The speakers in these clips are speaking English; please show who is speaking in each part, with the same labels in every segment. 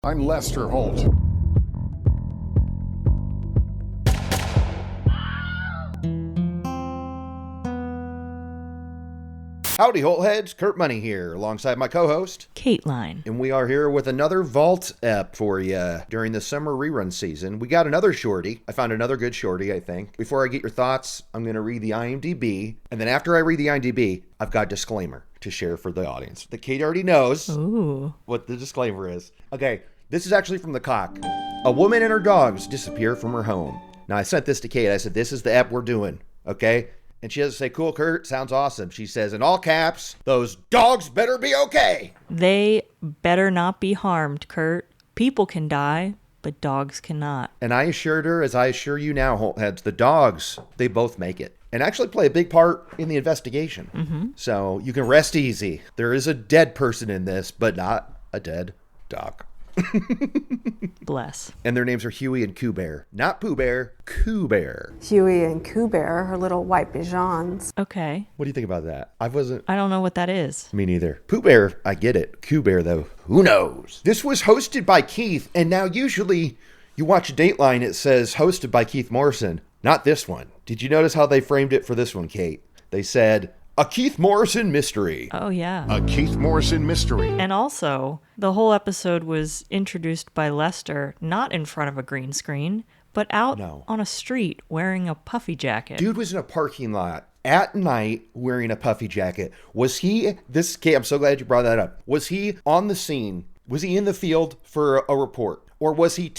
Speaker 1: I'm Lester Holt.
Speaker 2: Howdy, Holtheads. Kurt Money here, alongside my co-host,
Speaker 3: Kateline.
Speaker 2: And we are here with another Vault ep for you during the summer rerun season. We got another shorty. I found another good shorty, I think. Before I get your thoughts, I'm going to read the IMDb. And then after I read the IMDb, I've got a disclaimer to share for the audience. The Kate already knows what the disclaimer is. Okay, this is actually from the Cock. A woman and her dogs disappear from her home. Now, I sent this to Kate. I said, this is the ep we're doing, okay? And she doesn't say, cool, Kurt, sounds awesome. She says, in all caps, those dogs better be okay.
Speaker 3: They better not be harmed, Kurt. People can die, but dogs cannot.
Speaker 2: And I assured her, as I assure you now, Holtheads, the dogs, they both make it. And actually play a big part in the investigation. Mm-hmm. So you can rest easy. There is a dead person in this, but not a dead dog.
Speaker 3: Bless.
Speaker 2: And their names are Huey and Coo Bear. Not Pooh Bear, Coo Bear.
Speaker 4: Huey and Coo Bear, her little white pigeons.
Speaker 3: Okay.
Speaker 2: What do you think about that?
Speaker 3: I don't know what that is.
Speaker 2: Me neither. Pooh Bear, I get it. Coo Bear, though, who knows? This was hosted by Keith, and now usually you watch Dateline, it says hosted by Keith Morrison. Not this one. Did you notice how they framed it for this one, Kate? They said, a Keith Morrison mystery.
Speaker 3: Oh, yeah.
Speaker 1: A Keith Morrison mystery.
Speaker 3: And also, the whole episode was introduced by Lester, not in front of a green screen, but out on a street wearing a puffy jacket.
Speaker 2: Dude was in a parking lot at night wearing a puffy jacket. Was he, Kate, I'm so glad you brought that up. Was he on the scene? Was he in the field for a report? Or was he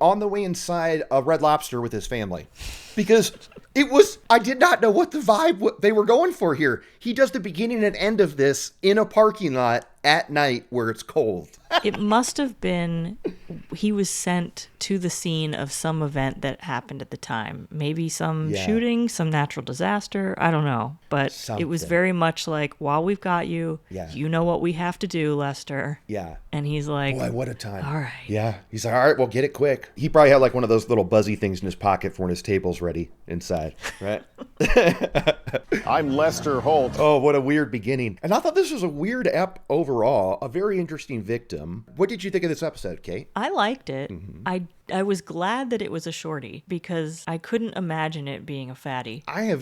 Speaker 2: on the way inside a Red Lobster with his family? Because I did not know what the vibe they were going for here. He does the beginning and end of this in a parking lot at night where it's cold.
Speaker 3: It must have been he was sent to the scene of some event that happened at the time. Maybe some shooting, some natural disaster. I don't know. But It was very much like, while we've got you, you know what we have to do, Lester.
Speaker 2: Yeah.
Speaker 3: And he's like,
Speaker 2: boy, what a time.
Speaker 3: All right.
Speaker 2: Yeah. He's like, all right, well, get it quick. He probably had like one of those little buzzy things in his pocket for when his table's ready inside, right?
Speaker 1: I'm Lester Holt.
Speaker 2: Oh, what a weird beginning. And I thought this was a weird ep overall, a very interesting victim. What did you think of this episode, Kate?
Speaker 3: I liked it. Mm-hmm. I was glad that it was a shorty because I couldn't imagine it being a fatty.
Speaker 2: I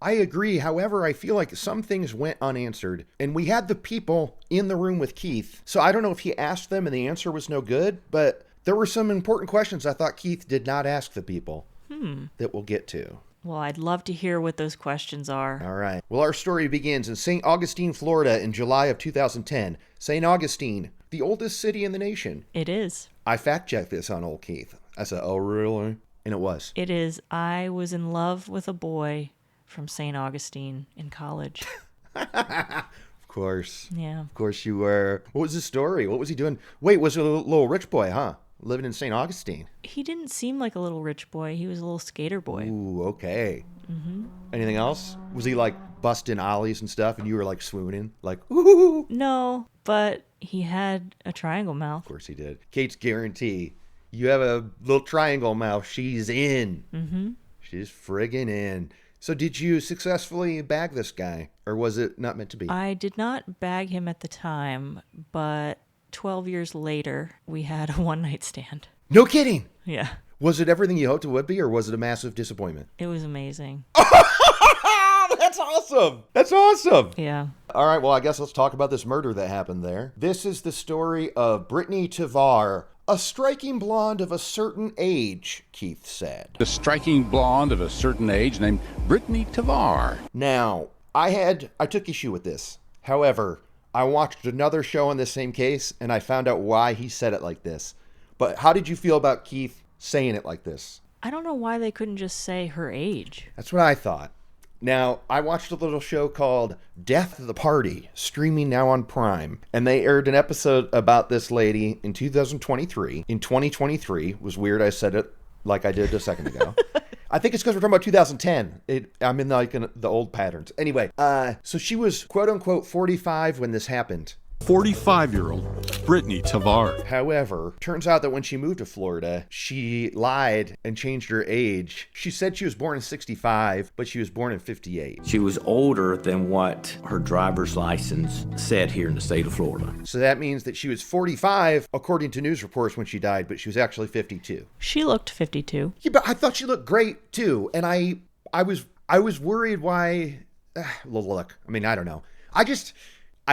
Speaker 2: agree. However, I feel like some things went unanswered. And we had the people in the room with Keith. So I don't know if he asked them and the answer was no good, but there were some important questions I thought Keith did not ask the people that we'll get to.
Speaker 3: Well, I'd love to hear what those questions are.
Speaker 2: All right. Well, our story begins in St. Augustine, Florida in July of 2010. St. Augustine, the oldest city in the nation.
Speaker 3: It is.
Speaker 2: I fact-checked this on old Keith. I said, oh, really? And it was.
Speaker 3: It is. I was in love with a boy from St. Augustine in college.
Speaker 2: Of course.
Speaker 3: Yeah.
Speaker 2: Of course you were. What was his story? What was he doing? Wait, was it a little rich boy, huh? Living in St. Augustine.
Speaker 3: He didn't seem like a little rich boy. He was a little skater boy.
Speaker 2: Ooh, okay. Mm-hmm. Anything else? Was he like busting ollies and stuff and you were like swooning? Like, ooh.
Speaker 3: No, but he had a triangle mouth.
Speaker 2: Of course he did. Kate's guarantee. You have a little triangle mouth. She's in. Mm-hmm. She's friggin' in. So did you successfully bag this guy? Or was it not meant to be?
Speaker 3: I did not bag him at the time, but 12 years later, we had a one-night stand.
Speaker 2: No kidding.
Speaker 3: Yeah.
Speaker 2: Was it everything you hoped it would be, or was it a massive disappointment?
Speaker 3: It was amazing.
Speaker 2: That's awesome. That's awesome.
Speaker 3: Yeah.
Speaker 2: All right, well, I guess let's talk about this murder that happened there. This is the story of Brittany Tavar, a striking blonde of a certain age, Keith said.
Speaker 5: The striking blonde of a certain age named Brittany Tavar.
Speaker 2: Now, I took issue with this. However, I watched another show on this same case, and I found out why he said it like this. But how did you feel about Keith saying it like this?
Speaker 3: I don't know why they couldn't just say her age.
Speaker 2: That's what I thought. Now, I watched a little show called Death of the Party, streaming now on Prime. And they aired an episode about this lady in 2023. In 2023, was weird I said it like I did a second ago. I think it's because we're talking about 2010. I'm in the old patterns. Anyway, so she was quote unquote 45 when this happened.
Speaker 6: 45-year-old Brittany Tavar.
Speaker 2: However, turns out that when she moved to Florida, she lied and changed her age. She said she was born in 65, but she was born in 58.
Speaker 7: She was older than what her driver's license said here in the state of Florida.
Speaker 2: So that means that she was 45, according to news reports, when she died, but she was actually 52.
Speaker 3: She looked 52.
Speaker 2: Yeah, but I thought she looked great, too. And I was worried why... look, I mean, I don't know. I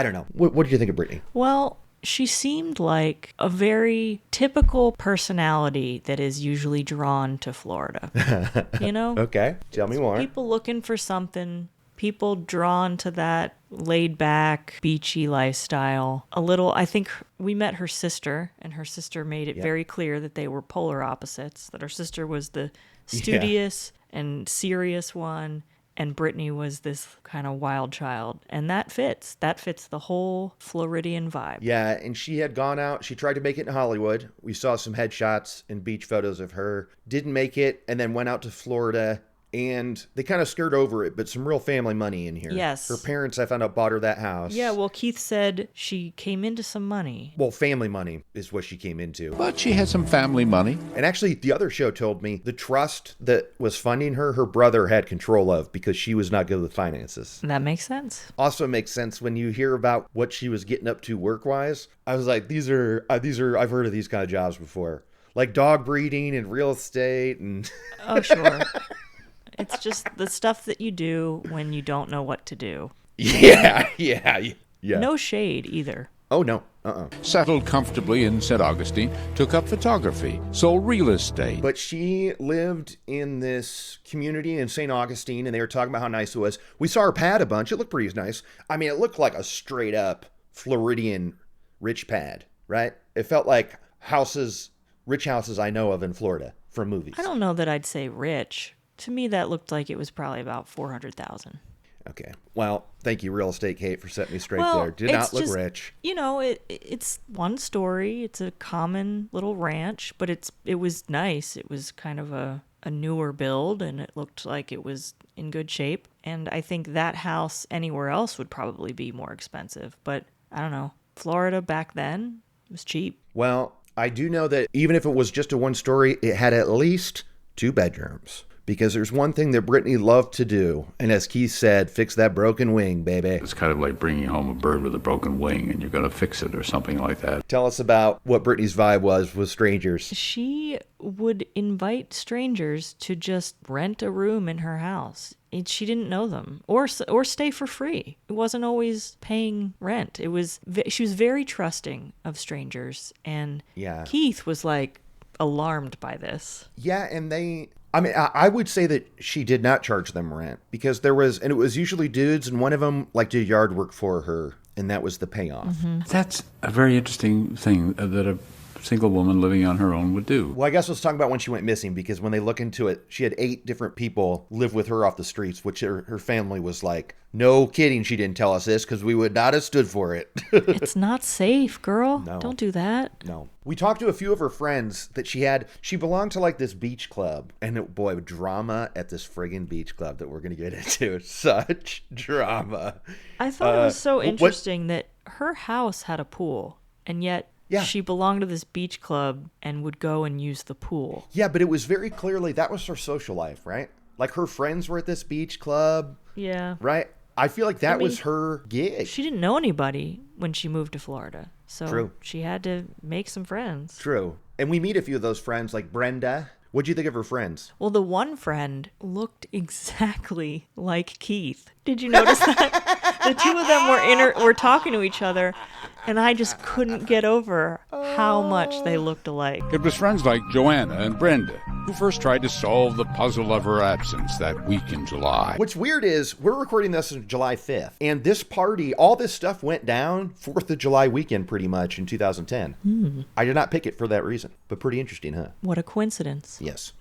Speaker 2: don't know. What did you think of Brittany?
Speaker 3: Well, she seemed like a very typical personality that is usually drawn to Florida. You know?
Speaker 2: Okay, tell me more.
Speaker 3: People looking for something, people drawn to that laid back, beachy lifestyle. I think we met her sister, and her sister made it very clear that they were polar opposites, that her sister was the studious and serious one, and Brittany was this kind of wild child. And that fits. That fits the whole Floridian vibe.
Speaker 2: Yeah, and she had gone out. She tried to make it in Hollywood. We saw some headshots and beach photos of her. Didn't make it, and then went out to Florida. And they kind of skirt over it, but some real family money in here.
Speaker 3: Yes.
Speaker 2: Her parents, I found out, bought her that house.
Speaker 3: Yeah, well, Keith said she came into some money.
Speaker 2: Well, family money is what she came into.
Speaker 5: But she had some family money.
Speaker 2: And actually, the other show told me the trust that was funding her brother had control of because she was not good with finances.
Speaker 3: That makes sense.
Speaker 2: Also makes sense when you hear about what she was getting up to work-wise. I was like, I've heard of these kind of jobs before. Like dog breeding and real estate and...
Speaker 3: Oh, sure. It's just the stuff that you do when you don't know what to do.
Speaker 2: Yeah.
Speaker 3: No shade either.
Speaker 2: Oh, no.
Speaker 5: Settled comfortably in St. Augustine, took up photography, sold real estate.
Speaker 2: But she lived in this community in St. Augustine, and they were talking about how nice it was. We saw her pad a bunch. It looked pretty nice. I mean, it looked like a straight-up Floridian rich pad, right? It felt like rich houses I know of in Florida from movies.
Speaker 3: I don't know that I'd say rich. To me, that looked like it was probably about $400,000.
Speaker 2: Okay. Well, thank you, Real Estate Kate, for setting me straight there. Did
Speaker 3: it's
Speaker 2: not look
Speaker 3: just,
Speaker 2: rich.
Speaker 3: You know, it's one story. It's a common little ranch, but it was nice. It was kind of a newer build, and it looked like it was in good shape. And I think that house anywhere else would probably be more expensive. But I don't know. Florida back then was cheap.
Speaker 2: Well, I do know that even if it was just a one story, it had at least 2 bedrooms. Because there's one thing that Brittany loved to do, and as Keith said, fix that broken wing, baby.
Speaker 5: It's kind of like bringing home a bird with a broken wing and you're going to fix it or something like that.
Speaker 2: Tell us about what Brittany's vibe was with strangers.
Speaker 3: She would invite strangers to just rent a room in her house. She didn't know them or stay for free. It wasn't always paying rent. She was very trusting of strangers, and Keith was like alarmed by this.
Speaker 2: Yeah, and I would say that she did not charge them rent because it was usually dudes, and one of them did yard work for her, and that was the payoff.
Speaker 3: Mm-hmm.
Speaker 5: That's a very interesting thing that a single woman living on her own would do.
Speaker 2: Well, I guess let's talk about when she went missing, because when they look into it, she had 8 different people live with her off the streets, which her family was like, no kidding, she didn't tell us this because we would not have stood for it.
Speaker 3: It's not safe, girl.
Speaker 2: No.
Speaker 3: Don't do that.
Speaker 2: No. We talked to a few of her friends that she belonged to this beach club, and boy, drama at this friggin' beach club that we're going to get into. Such drama.
Speaker 3: I thought it was so interesting that her house had a pool, and yet she belonged to this beach club and would go and use the pool.
Speaker 2: Yeah, but it was very clearly that was her social life, right? Like her friends were at this beach club.
Speaker 3: Yeah.
Speaker 2: Right? I feel like that was her gig.
Speaker 3: She didn't know anybody when she moved to Florida. So she had to make some friends.
Speaker 2: True. And we meet a few of those friends, like Brenda. What'd you think of her friends?
Speaker 3: Well, the one friend looked exactly like Keith. Did you notice that? The two of them were talking to each other, and I just couldn't get over how much they looked alike.
Speaker 5: It was friends like Joanna and Brenda who first tried to solve the puzzle of her absence that week in July.
Speaker 2: What's weird is we're recording this on July 5th, and this party, all this stuff went down 4th of July weekend pretty much in 2010. I did not pick it for that reason, but pretty interesting, huh?
Speaker 3: What a coincidence.
Speaker 2: Yes.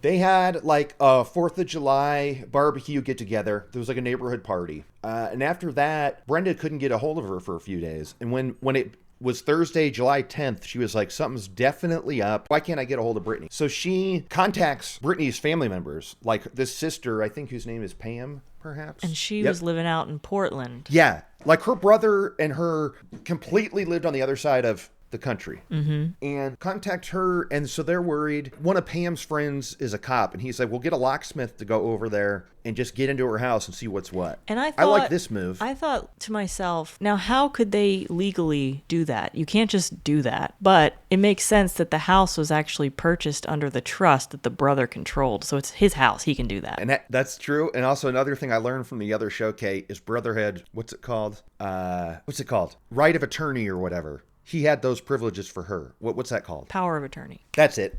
Speaker 2: They had a 4th of July barbecue get together. There was a neighborhood party. And after that, Brenda couldn't get a hold of her for a few days. And when it was Thursday, July 10th, she was like, something's definitely up. Why can't I get a hold of Brittany? So she contacts Brittany's family members, like this sister, I think whose name is Pam, perhaps.
Speaker 3: And she was living out in Portland.
Speaker 2: Yeah. Like her brother and her completely lived on the other side of the country and contact her. And so they're worried. One of Pam's friends is a cop, and he's like, we'll get a locksmith to go over there and just get into her house and see what's what.
Speaker 3: And I
Speaker 2: like this move.
Speaker 3: I thought to myself, now how could they legally do that? You can't just do that. But it makes sense that the house was actually purchased under the trust that the brother controlled. So it's his house. He can do that.
Speaker 2: And that's true. And also another thing I learned from the other show, Kate, is brother had, what's it called? Right of attorney or whatever. He had those privileges for her. What's that called?
Speaker 3: Power of attorney.
Speaker 2: That's it.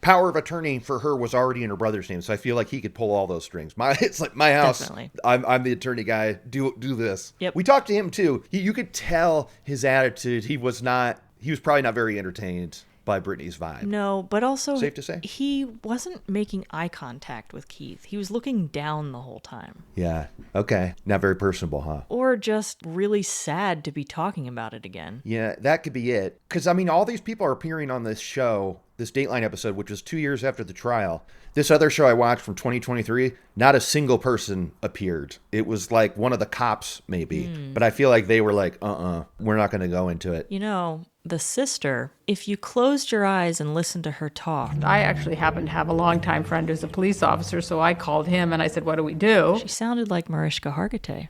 Speaker 2: Power of attorney for her was already in her brother's name, so I feel like he could pull all those strings. It's like my house.
Speaker 3: Definitely.
Speaker 2: I'm the attorney guy. Do this.
Speaker 3: Yep.
Speaker 2: We talked to him too. You could tell his attitude. He was probably not very entertained by Brittany's vibe.
Speaker 3: No, but also
Speaker 2: safe to say
Speaker 3: he wasn't making eye contact with Keith. He was looking down the whole time.
Speaker 2: Yeah. Okay. Not very personable, huh?
Speaker 3: Or just really sad to be talking about it again.
Speaker 2: Yeah, that could be it. Because, I mean, all these people are appearing on this show, this Dateline episode, which was 2 years after the trial. This other show I watched from 2023, not a single person appeared. It was like one of the cops, maybe. But I feel like they were like, we're not going to go into it.
Speaker 3: You know, the sister, if you closed your eyes and listened to her talk.
Speaker 8: I actually happen to have a longtime friend who's a police officer, so I called him and I said, what do we do?
Speaker 3: She sounded like Mariska Hargitay.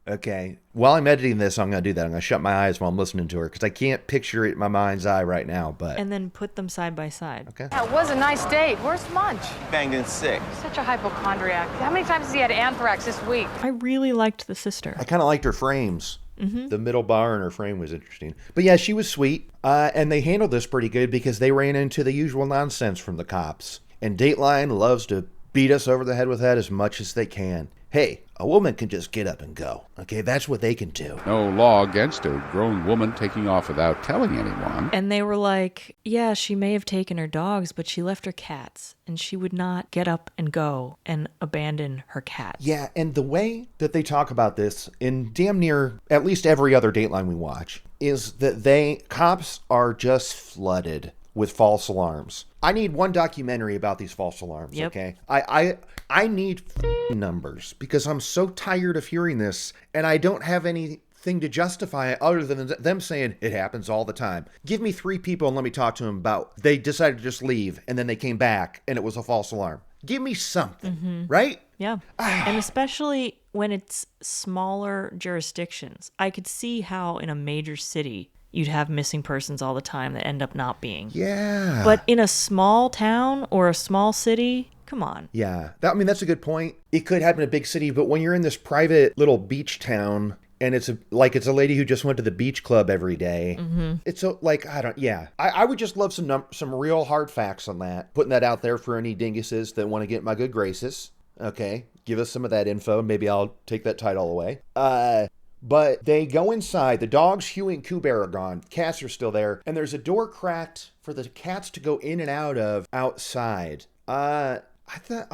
Speaker 2: Okay. While I'm editing this, I'm going to do that. I'm going to shut my eyes while I'm listening to her because I can't picture it in my mind's eye right now. But
Speaker 3: and then put them side by side.
Speaker 2: Okay.
Speaker 9: Yeah, it was a nice date. Where's Munch?
Speaker 10: Banged in sick.
Speaker 9: Such a hypochondriac. How many times has he had anthrax this week?
Speaker 3: I really liked the sister.
Speaker 2: I kind of liked her frames. The middle bar in her frame was interesting. But yeah, she was sweet. And they handled this pretty good because they ran into the usual nonsense from the cops. And Dateline loves to beat us over the head with that as much as they can. Hey, a woman can just get up and go. Okay, that's what they can do.
Speaker 5: No law against a grown woman taking off without telling anyone.
Speaker 3: And they were like, yeah, she may have taken her dogs, but she left her cats. And she would not get up and go and abandon her cats.
Speaker 2: Yeah, and the way that they talk about this in damn near at least every other Dateline we watch is that cops are just flooded with false alarms. I need one documentary about these false alarms, okay? I need numbers because I'm so tired of hearing this and I don't have anything to justify it other than them saying it happens all the time. Give me 3 people and let me talk to them about they decided to just leave and then they came back and it was a false alarm. Give me something, right?
Speaker 3: Yeah. And especially when it's smaller jurisdictions. I could see how in a major city you'd have missing persons all the time that end up not being.
Speaker 2: Yeah.
Speaker 3: But in a small town or a small city, come on.
Speaker 2: Yeah. That's a good point. It could happen in a big city, but when you're in this private little beach town and it's a lady who just went to the beach club every day, it's I would just love some real hard facts on that. Putting that out there for any dinguses that want to get my good graces. Okay. Give us some of that info. Maybe I'll take that title away. But they go inside. The dogs, Huey and Coo Bear, are gone. Cats are still there. And there's a door cracked for the cats to go in and out of outside. I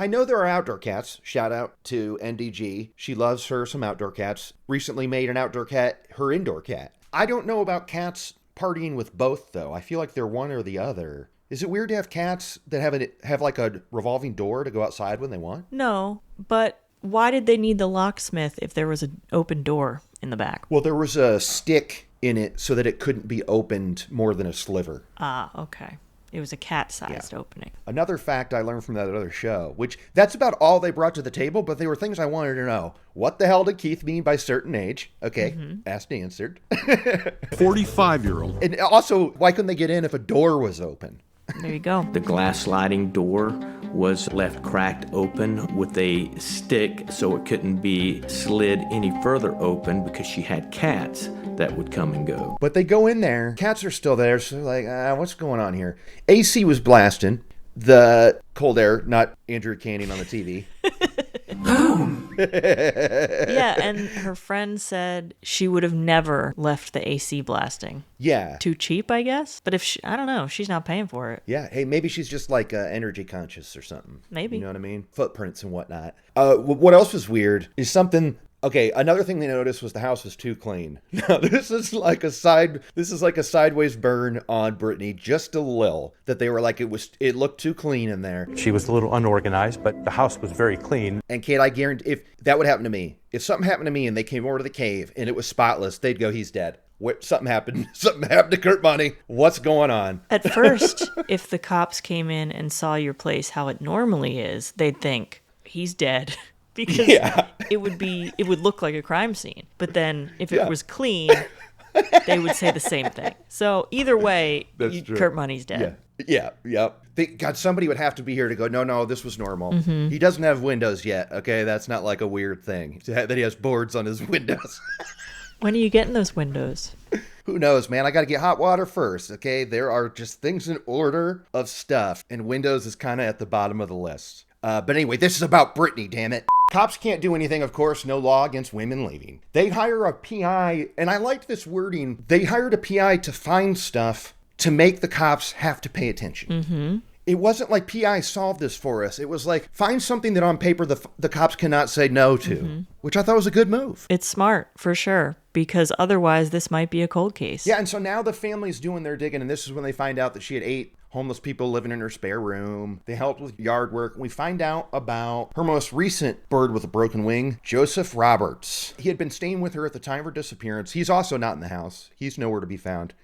Speaker 2: know there are outdoor cats. Shout out to NDG. She loves her some outdoor cats. Recently made an outdoor cat her indoor cat. I don't know about cats partying with both, though. I feel like they're one or the other. Is it weird to have cats that have like a revolving door to go outside when they want?
Speaker 3: No, but why did they need the locksmith if there was an open door in the back?
Speaker 2: Well, there was a stick in it so that it couldn't be opened more than a sliver.
Speaker 3: Ah, okay. It was a cat-sized opening.
Speaker 2: Another fact I learned from that other show, which that's about all they brought to the table, but they were things I wanted to know. What the hell did Keith mean by certain age? Okay, asked and answered.
Speaker 6: 45-year-old.
Speaker 2: And also, why couldn't they get in if a door was open?
Speaker 3: There you go.
Speaker 7: The glass sliding door was left cracked open with a stick so it couldn't be slid any further open because she had cats that would come and go.
Speaker 2: But they go in there, cats are still there, so like, what's going on here? AC was blasting. The cold air, not Andrew Canning on the TV.
Speaker 3: Yeah, and her friend said she would have never left the AC blasting.
Speaker 2: Yeah.
Speaker 3: Too cheap, I guess. But I don't know, she's not paying for it.
Speaker 2: Yeah. Hey, maybe she's just like energy conscious or something.
Speaker 3: Maybe.
Speaker 2: You know what I mean? Footprints and whatnot. What else was weird is something Okay, another thing they noticed was the house was too clean. Now, this is like a sideways burn on Brittany, just a little, that they were like, it looked too clean in there.
Speaker 10: She was a little unorganized, but the house was very clean.
Speaker 2: And Kate, I guarantee, if that would happen to me, if something happened to me and they came over to the cave and it was spotless, they'd go, he's dead. Something happened to Kurt Money. What's going on?
Speaker 3: At first, if the cops came in and saw your place how it normally is, they'd think, he's dead. Because it would look like a crime scene. But then if it was clean, they would say the same thing. So either way, Kurt Money's dead.
Speaker 2: Yeah. God, somebody would have to be here to go, no, this was normal. Mm-hmm. He doesn't have windows yet, okay? That's not like a weird thing, that he has boards on his windows.
Speaker 3: When are you getting those windows?
Speaker 2: Who knows, man? I got to get hot water first, okay? There are just things in order of stuff, and windows is kind of at the bottom of the list. But anyway, this is about Brittany, damn it. Cops can't do anything, of course, no law against women leaving. They hire a PI, and I liked this wording. They hired a PI to find stuff to make the cops have to pay attention. Mm-hmm. It wasn't like PI solved this for us. It was like, find something that on paper the cops cannot say no to, which I thought was a good move.
Speaker 3: It's smart, for sure, because otherwise this might be a cold case.
Speaker 2: Yeah, and so now the family's doing their digging, and this is when they find out that she had 8 homeless people living in her spare room. They helped with yard work. We find out about her most recent bird with a broken wing, Joseph Roberts. He had been staying with her at the time of her disappearance. He's also not in the house. He's nowhere to be found.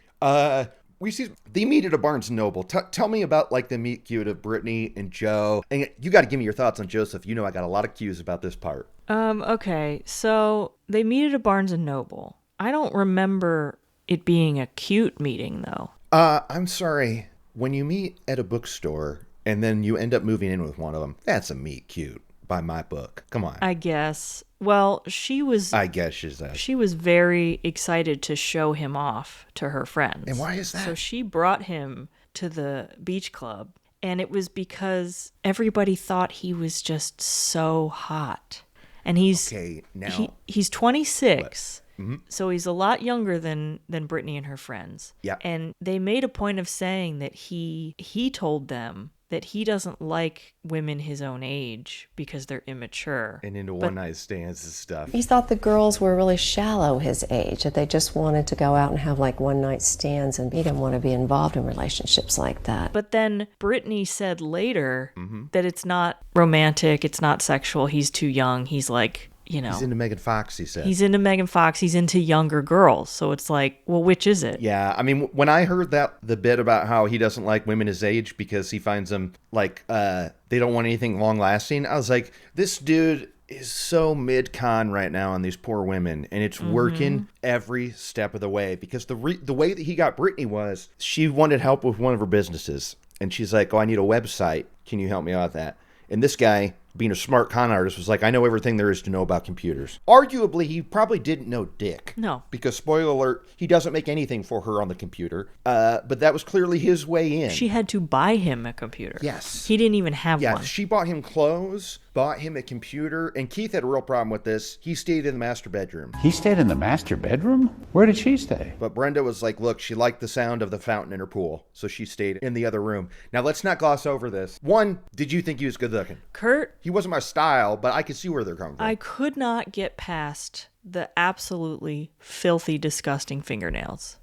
Speaker 2: We see they meet at a Barnes & Noble. Tell me about like the meet cute of Brittany and Joe. And you got to give me your thoughts on Joseph. You know I got a lot of cues about this part.
Speaker 3: Okay, so they meet at a Barnes & Noble. I don't remember it being a cute meeting, though.
Speaker 2: I'm sorry. When you meet at a bookstore and then you end up moving in with one of them, that's a meet cute by my book. Come on.
Speaker 3: I guess. Well, she was very excited to show him off to her friends.
Speaker 2: And why is that?
Speaker 3: So she brought him to the beach club, and it was because everybody thought he was just so hot. And he's 26. Mm-hmm. So he's a lot younger than Brittany and her friends.
Speaker 2: Yeah.
Speaker 3: And they made a point of saying that he told them that he doesn't like women his own age because they're immature.
Speaker 2: And into one-night stands and stuff.
Speaker 11: He thought the girls were really shallow his age, that they just wanted to go out and have like one-night stands, and he didn't want to be involved in relationships like that.
Speaker 3: But then Brittany said later that it's not romantic, it's not sexual, he's too young, he's like...
Speaker 2: He's into Megan Fox, he said.
Speaker 3: He's into Megan Fox. He's into younger girls. So it's like, well, which is it?
Speaker 2: Yeah. I mean, when I heard the bit about how he doesn't like women his age because he finds them like, they don't want anything long lasting, I was like, this dude is so mid-con right now on these poor women, and it's working every step of the way, because the way that he got Brittany was she wanted help with one of her businesses. And she's like, oh, I need a website. Can you help me out with that? And this guy, being a smart con artist, was like, I know everything there is to know about computers. Arguably, he probably didn't know dick.
Speaker 3: No.
Speaker 2: Because, spoiler alert, he doesn't make anything for her on the computer. But that was clearly his way in.
Speaker 3: She had to buy him a computer.
Speaker 2: Yes.
Speaker 3: He didn't even have one.
Speaker 2: Yeah, she bought him clothes, bought him a computer, and Keith had a real problem with this. He stayed in the master bedroom.
Speaker 5: He stayed in the master bedroom? Where did she stay?
Speaker 2: But Brenda was like, look, she liked the sound of the fountain in her pool, so she stayed in the other room. Now, let's not gloss over this. One, did you think he was good looking?
Speaker 3: Kurt?
Speaker 2: He wasn't my style, but I could see where they're coming from.
Speaker 3: I could not get past the absolutely filthy, disgusting fingernails.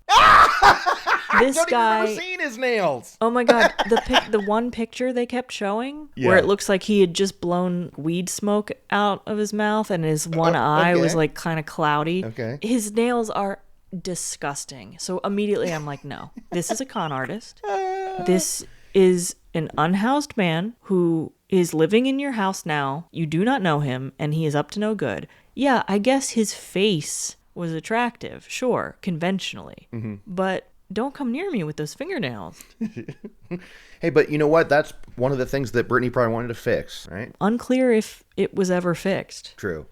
Speaker 3: This guy.
Speaker 2: I've never seen his nails.
Speaker 3: Oh my God. The one picture they kept showing where it looks like he had just blown weed smoke out of his mouth and his one eye was like kind of cloudy.
Speaker 2: Okay.
Speaker 3: His nails are disgusting. So immediately I'm like, no, this is a con artist. This is an unhoused man who is living in your house now. You do not know him, and he is up to no good. Yeah, I guess his face was attractive, sure, conventionally. Mm-hmm. But don't come near me with those fingernails.
Speaker 2: Hey, but you know what? That's one of the things that Brittany probably wanted to fix, right?
Speaker 3: Unclear if it was ever fixed.
Speaker 2: True.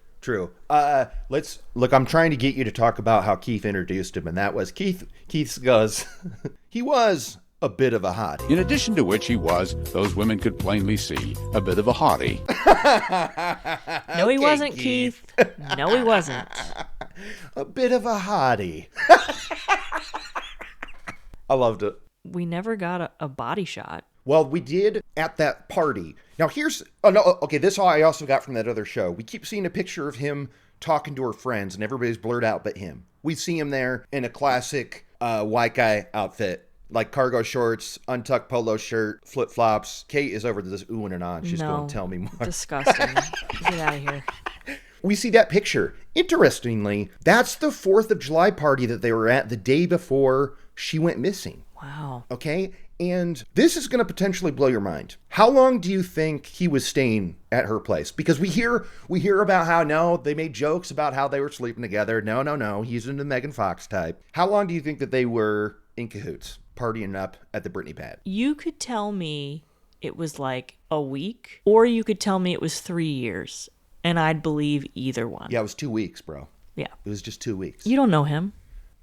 Speaker 2: Let's look. I'm trying to get you to talk about how Keith introduced him, and that was Keith goes, he was a bit of a hottie.
Speaker 5: In addition to which he was, those women could plainly see, a bit of a hottie.
Speaker 3: No, he wasn't, Keith. No, he wasn't.
Speaker 2: A bit of a hottie. I loved it.
Speaker 3: We never got a body shot.
Speaker 2: Well, we did at that party. Now here's, oh no, okay, this I also got from that other show. We keep seeing a picture of him talking to her friends and everybody's blurred out but him. We see him there in a classic white guy outfit, like cargo shorts, untucked polo shirt, flip-flops. Kate is over to this oohing and on. She's going, tell me more.
Speaker 3: Disgusting. Get out of here.
Speaker 2: We see that picture. Interestingly, that's the 4th of July party that they were at the day before she went missing.
Speaker 3: Wow.
Speaker 2: Okay? And this is going to potentially blow your mind. How long do you think he was staying at her place? Because we hear about how, no, they made jokes about how they were sleeping together. No. He's into Megan Fox type. How long do you think that they were in cahoots, partying up at the Brittany pad?
Speaker 3: You could tell me it was like a week, or you could tell me it was 3 years, and I'd believe either one.
Speaker 2: Yeah, it was 2 weeks, bro.
Speaker 3: Yeah.
Speaker 2: It was just 2 weeks.
Speaker 3: You don't know him.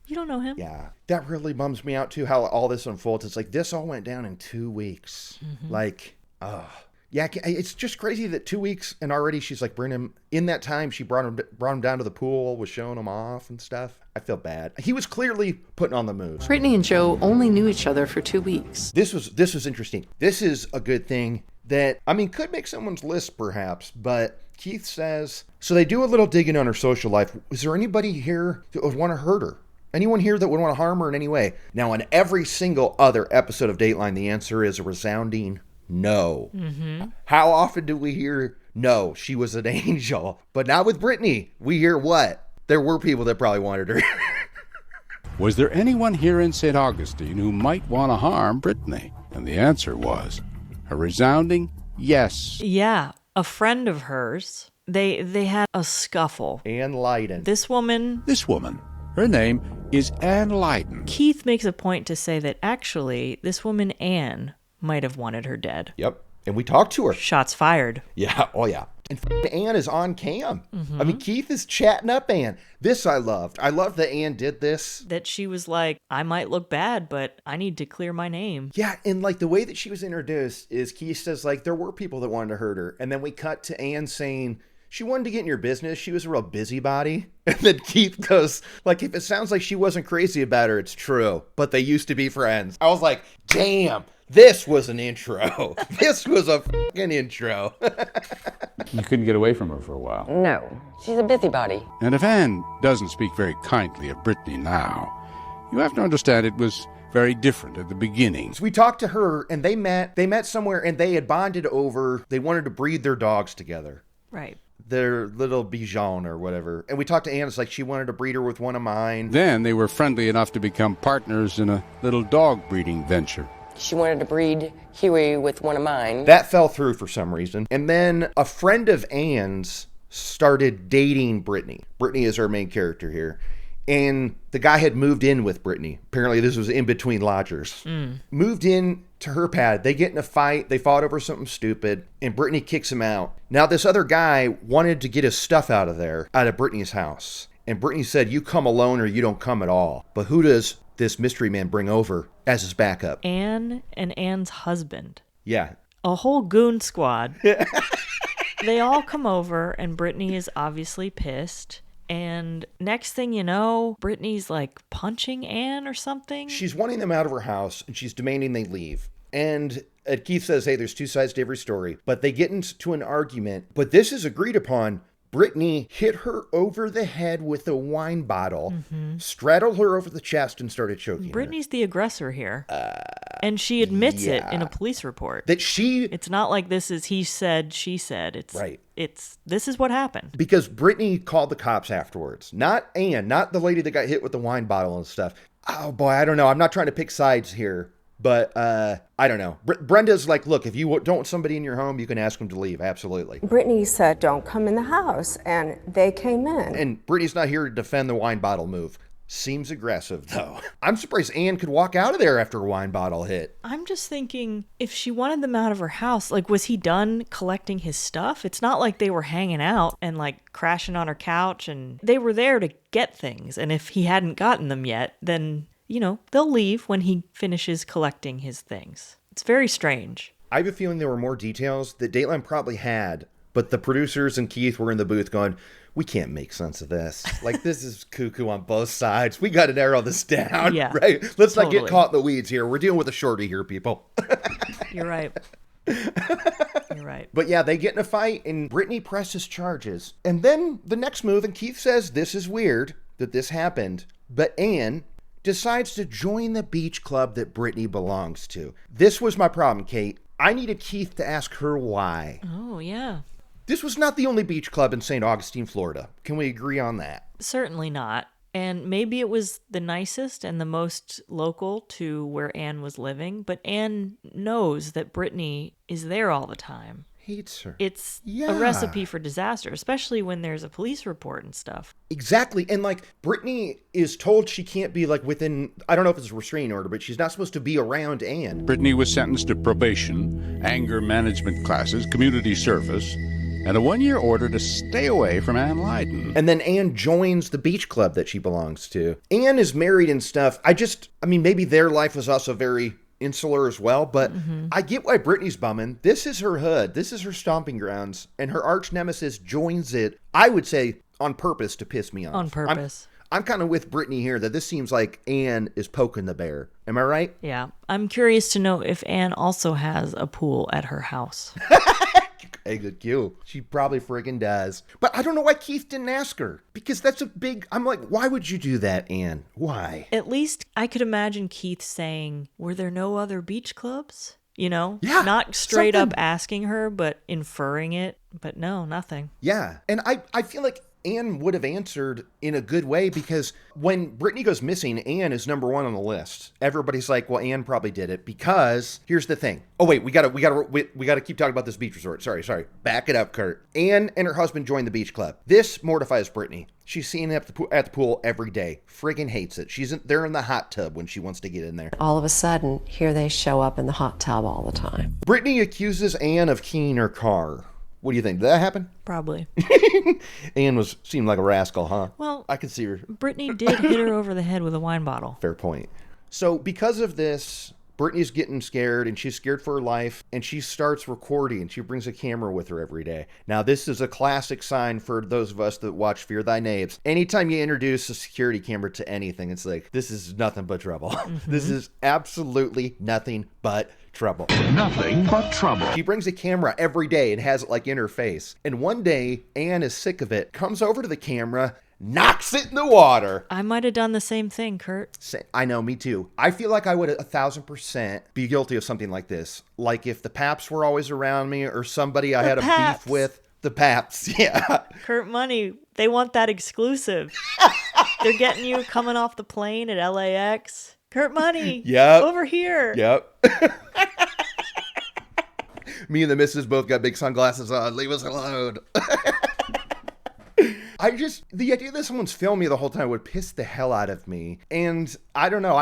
Speaker 3: You don't know him.
Speaker 2: Yeah. That really bums me out, too, how all this unfolds. It's like, this all went down in 2 weeks. Mm-hmm. Like, yeah, it's just crazy that 2 weeks and already she's like bringing him. In that time, she brought him down to the pool, was showing him off and stuff. I feel bad. He was clearly putting on the moves.
Speaker 8: Brittany and Joe only knew each other for 2 weeks.
Speaker 2: This was interesting. This is a good thing that, I mean, could make someone's list perhaps, but Keith says, so they do a little digging on her social life. Is there anybody here that would want to hurt her? Anyone here that would want to harm her in any way? Now, in every single other episode of Dateline, the answer is a resounding no. Mm-hmm. How often do we hear, no, she was an angel? But not with Brittany. We hear what? There were people that probably wanted her.
Speaker 5: Was there anyone here in St. Augustine who might want to harm Brittany? And the answer was a resounding yes.
Speaker 3: Yeah, a friend of hers. They had a scuffle.
Speaker 2: Ann Lydon.
Speaker 3: This woman.
Speaker 5: Her name is Ann Lydon.
Speaker 3: Keith makes a point to say that actually this woman, Ann, might have wanted her dead.
Speaker 2: Yep. And we talked to her.
Speaker 3: Shots fired.
Speaker 2: Yeah. Oh, yeah. And Ann is on cam. Mm-hmm. I mean, Keith is chatting up Ann. This I loved. I love that Ann did this.
Speaker 3: That she was like, I might look bad, but I need to clear my name.
Speaker 2: Yeah, and like the way that she was introduced is Keith says like there were people that wanted to hurt her. And then we cut to Ann saying she wanted to get in your business. She was a real busybody. And then Keith goes, like, if it sounds like she wasn't crazy about her, it's true. But they used to be friends. I was like, damn, this was an intro. This was a fucking intro.
Speaker 5: You couldn't get away from her for a while.
Speaker 12: No, she's a busybody.
Speaker 5: And if Ann doesn't speak very kindly of Brittany now, you have to understand it was very different at the beginning.
Speaker 2: So we talked to her, and they met somewhere, and they had bonded over, they wanted to breed their dogs together.
Speaker 3: Right.
Speaker 2: Their little Bichon or whatever. And we talked to Ann, it's like she wanted to breed her with one of mine.
Speaker 5: Then they were friendly enough to become partners in a little dog breeding venture.
Speaker 12: She wanted to breed Huey with one of mine.
Speaker 2: That fell through for some reason. And then a friend of Ann's started dating Brittany. Brittany is our main character here. And the guy had moved in with Brittany. Apparently this was in between lodgers. Moved in to her pad. They get in a fight. They fought over something stupid. And Brittany kicks him out. Now this other guy wanted to get his stuff out of Brittany's house. And Brittany said, you come alone or you don't come at all. But who does this mystery man bring over as his backup?
Speaker 3: Ann and Ann's husband.
Speaker 2: Yeah.
Speaker 3: A whole goon squad. They all come over and Brittany is obviously pissed. And next thing you know, Brittany's like punching Ann or something.
Speaker 2: She's wanting them out of her house and she's demanding they leave. And Keith says, hey, there's two sides to every story. But they get into an argument. But this is agreed upon. Brittany hit her over the head with a wine bottle, straddled her over the chest, and started choking
Speaker 3: Brittany's the aggressor here. And she admits it in a police report.
Speaker 2: That it's
Speaker 3: not like this is he said, she said. It's
Speaker 2: right.
Speaker 3: This is what happened.
Speaker 2: Because Brittany called the cops afterwards. Not Ann, not the lady that got hit with the wine bottle and stuff. Oh boy, I don't know. I'm not trying to pick sides here. But I don't know. Brenda's like, look, if you don't want somebody in your home, you can ask them to leave. Absolutely.
Speaker 4: Brittany said, don't come in the house. And they came in.
Speaker 2: And Brittany's not here to defend the wine bottle move. Seems aggressive, though. I'm surprised Ann could walk out of there after a wine bottle hit.
Speaker 3: I'm just thinking, if she wanted them out of her house, like, was he done collecting his stuff? It's not like they were hanging out and, like, crashing on her couch. And they were there to get things. And if he hadn't gotten them yet, then, you know, they'll leave when he finishes collecting his things. It's very strange.
Speaker 2: I have a feeling there were more details that Dateline probably had, but the producers and Keith were in the booth going, we can't make sense of this. Like, this is cuckoo on both sides. We got to narrow this down.
Speaker 3: Yeah,
Speaker 2: right? Let's
Speaker 3: totally.
Speaker 2: not get caught in the weeds here. We're dealing with a shorty here, people.
Speaker 3: You're right. You're right.
Speaker 2: But yeah, they get in a fight and Brittany presses charges. And then the next move, and Keith says this is weird that this happened, but Anne decides to join the beach club that Brittany belongs to. This was my problem, Kate. I needed Keith to ask her why.
Speaker 3: Oh, yeah.
Speaker 2: This was not the only beach club in St. Augustine, Florida. Can we agree on that?
Speaker 3: Certainly not. And maybe it was the nicest and the most local to where Anne was living, but Anne knows that Brittany is there all the time.
Speaker 2: Hates her.
Speaker 3: It's a recipe for disaster, especially when there's a police report and stuff.
Speaker 2: Exactly. And like Brittany is told she can't be like within, I don't know if it's a restraining order, but she's not supposed to be around Anne.
Speaker 5: Brittany was sentenced to probation, anger management classes, community service, and a 1-year order to stay away from Ann Lydon.
Speaker 2: And then Anne joins the beach club that she belongs to. Anne is married and stuff. I mean, maybe their life was also very insular as well, but I get why Brittany's bumming. This is her hood. This is her stomping grounds. And her arch nemesis joins it, I would say, on purpose to piss me off.
Speaker 3: On purpose.
Speaker 2: I'm kind of with Brittany here that this seems like Anne is poking the bear. Am I right?
Speaker 3: Yeah. I'm curious to know if Anne also has a pool at her house.
Speaker 2: Hey, good cue. She probably friggin' does. But I don't know why Keith didn't ask her. Because that's a big... I'm like, why would you do that, Anne? Why?
Speaker 3: At least I could imagine Keith saying, were there no other beach clubs? You know?
Speaker 2: Yeah.
Speaker 3: Not straight up asking her, but inferring it. But no, nothing.
Speaker 2: Yeah. And I feel like Anne would have answered in a good way because when Brittany goes missing, Anne is number one on the list. Everybody's like, well, Anne probably did it because here's the thing. Oh, wait, we gotta keep talking about this beach resort. Sorry. Back it up, Kurt. Anne and her husband joined the beach club. This mortifies Brittany. She's seeing it at the pool every day. Friggin' hates it. They're in the hot tub when she wants to get in there.
Speaker 11: All of a sudden, here they show up in the hot tub all the time.
Speaker 2: Brittany accuses Anne of keying her car. What do you think? Did that happen?
Speaker 3: Probably.
Speaker 2: Anne seemed like a rascal, huh?
Speaker 3: Well,
Speaker 2: I could see her.
Speaker 3: Brittany did hit her over the head with a wine bottle.
Speaker 2: Fair point. So because of this, Brittany's getting scared and she's scared for her life and she starts recording. She brings a camera with her every day. Now, this is a classic sign for those of us that watch Fear Thy Knaves. Anytime you introduce a security camera to anything, it's like, this is nothing but trouble. Mm-hmm. This is absolutely nothing but trouble.
Speaker 1: Nothing but trouble.
Speaker 2: She brings a camera every day and has it like in her face. And one day, Anne is sick of it, comes over to the camera, knocks it in the water.
Speaker 3: I might have done the same thing, Kurt.
Speaker 2: I know, me too. I feel like I would 1,000% be guilty of something like this. Like if the Paps were always around me or somebody I had a beef with. The Paps, yeah.
Speaker 3: Kurt Money, they want that exclusive. They're getting you coming off the plane at LAX. Kurt Money,
Speaker 2: yep.
Speaker 3: Over here.
Speaker 2: Yep. Me and the missus both got big sunglasses on. Leave us alone. The idea that someone's filming me the whole time would piss the hell out of me. And I don't know,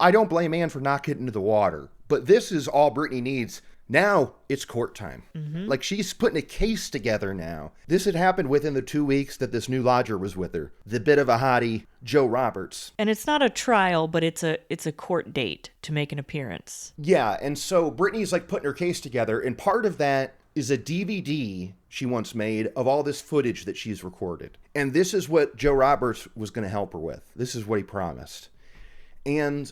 Speaker 2: I don't blame Anne for not getting into the water. But this is all Brittany needs. Now it's court time. Mm-hmm. Like she's putting a case together now. This had happened within the 2 weeks that this new lodger was with her. The bit of a hottie, Joe Roberts.
Speaker 3: And it's not a trial, but it's a court date to make an appearance.
Speaker 2: Yeah, and so Brittany's like putting her case together, and part of that is a DVD she once made of all this footage that she's recorded. And this is what Joe Roberts was going to help her with. This is what he promised. And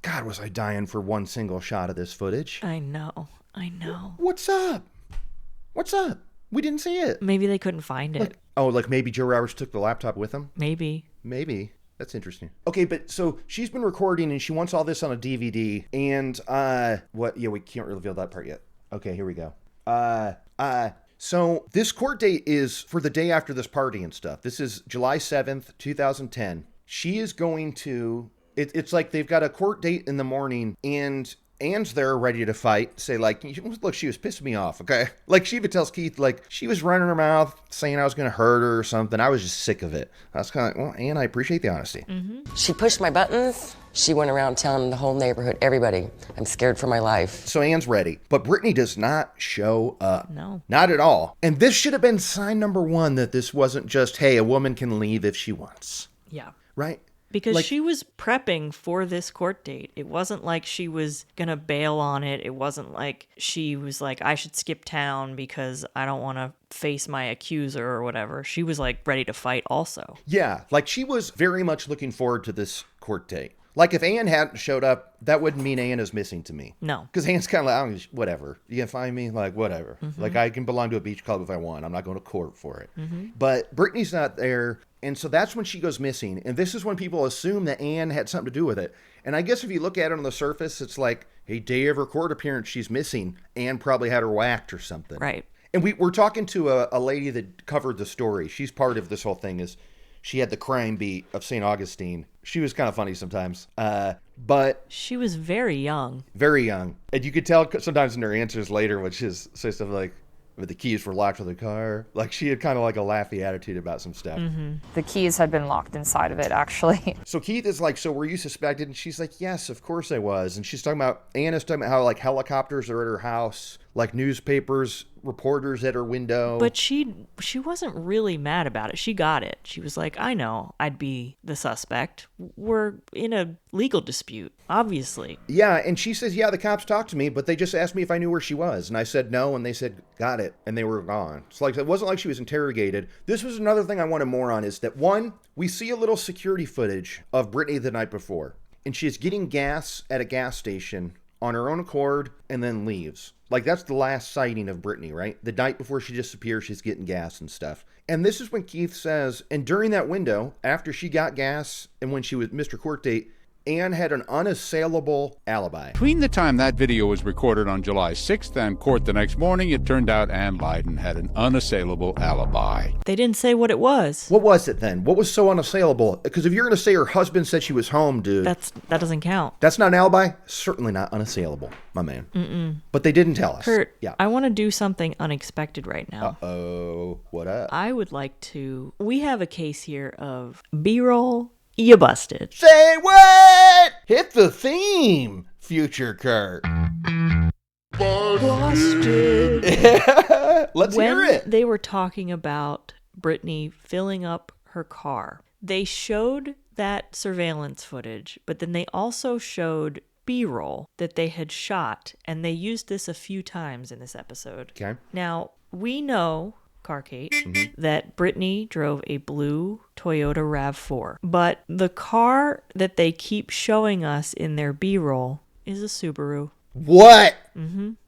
Speaker 2: God, was I dying for one single shot of this footage.
Speaker 3: I know.
Speaker 2: What's up? We didn't see it.
Speaker 3: Maybe they couldn't find it.
Speaker 2: Like maybe Joe Roberts took the laptop with him?
Speaker 3: Maybe.
Speaker 2: That's interesting. Okay, but so she's been recording and she wants all this on a DVD. And, we can't reveal that part yet. Okay, here we go. So this court date is for the day after this party and stuff. This is July 7th, 2010. She is going to... It's like they've got a court date in the morning and Anne's there ready to fight. Say like, look, she was pissing me off, okay? Like she even tells Keith, like, she was running her mouth saying I was going to hurt her or something. I was just sick of it. I was kind of like, well, Anne, I appreciate the honesty.
Speaker 12: Mm-hmm. She pushed my buttons. She went around telling the whole neighborhood, everybody, I'm scared for my life.
Speaker 2: So Anne's ready. But Brittany does not show up.
Speaker 3: No.
Speaker 2: Not at all. And this should have been sign number one that this wasn't just, hey, a woman can leave if she wants.
Speaker 3: Yeah.
Speaker 2: Right?
Speaker 3: Because she was prepping for this court date. It wasn't like she was going to bail on it. It wasn't like she was like, I should skip town because I don't want to face my accuser or whatever. She was like ready to fight also.
Speaker 2: Yeah, like she was very much looking forward to this court date. Like, if Ann hadn't showed up, that wouldn't mean Ann is missing to me.
Speaker 3: No.
Speaker 2: Because Ann's kind of like, whatever. You can find me? Like, whatever. Like, I can belong to a beach club if I want. I'm not going to court for it. But Brittany's not there. And so that's when she goes missing. And this is when people assume that Ann had something to do with it. And I guess if you look at it on the surface, it's like, hey, day of her court appearance, she's missing. Ann probably had her whacked or something.
Speaker 3: Right.
Speaker 2: And we're talking to a lady that covered the story. She's part of this whole thing. Is she had the crime beat of St. Augustine. She was kind of funny sometimes. But
Speaker 3: she was very young.
Speaker 2: Very young. And you could tell sometimes in her answers later, which is say stuff like, but the keys were locked with the car. Like, she had kind of like a laughy attitude about some stuff.
Speaker 13: The keys had been locked inside of it, actually.
Speaker 2: So Keith is like, so were you suspected? And she's like, yes, of course I was. And she's talking about, Anna's talking about how like helicopters are at her house, like newspapers, reporters at her window.
Speaker 3: But she wasn't really mad about it. She got it. She was like, I know I'd be the suspect. We're in a legal dispute, obviously.
Speaker 2: Yeah, and she says, yeah, the cops talked to me, but they just asked me if I knew where she was. And I said no, and they said, got it. And they were gone. It's like, it wasn't like she was interrogated. This was another thing I wanted more on, is that one, we see a little security footage of Brittany the night before. And she's getting gas at a gas station on her own accord and then leaves. Like, that's the last sighting of Brittany, right? The night before she disappears, she's getting gas and stuff. And this is when Keith says, and during that window, after she got gas and when she was Mr. Court Date, Ann had an unassailable alibi.
Speaker 5: Between the time that video was recorded on July 6th and court the next morning, it turned out Ann Lydon had an unassailable alibi.
Speaker 3: They didn't say what it was.
Speaker 2: What was it then? What was so unassailable? Because if you're going to say her husband said she was home, dude.
Speaker 3: That doesn't count.
Speaker 2: That's not an alibi? Certainly not unassailable, my man. But they didn't tell us.
Speaker 3: Kurt,
Speaker 2: yeah.
Speaker 3: I want to do something unexpected right now.
Speaker 2: Uh-oh. What up?
Speaker 3: I would like to... We have a case here of B-roll. You busted.
Speaker 2: Say what? Hit the theme, future Kurt.
Speaker 3: Busted.
Speaker 2: Let's hear it.
Speaker 3: When they were talking about Brittany filling up her car, they showed that surveillance footage, but then they also showed B-roll that they had shot, and they used this a few times in this episode.
Speaker 2: Okay.
Speaker 3: Now, we know... Kate, that Brittany drove a blue Toyota RAV4. But the car that they keep showing us in their B-roll is a Subaru.
Speaker 2: What?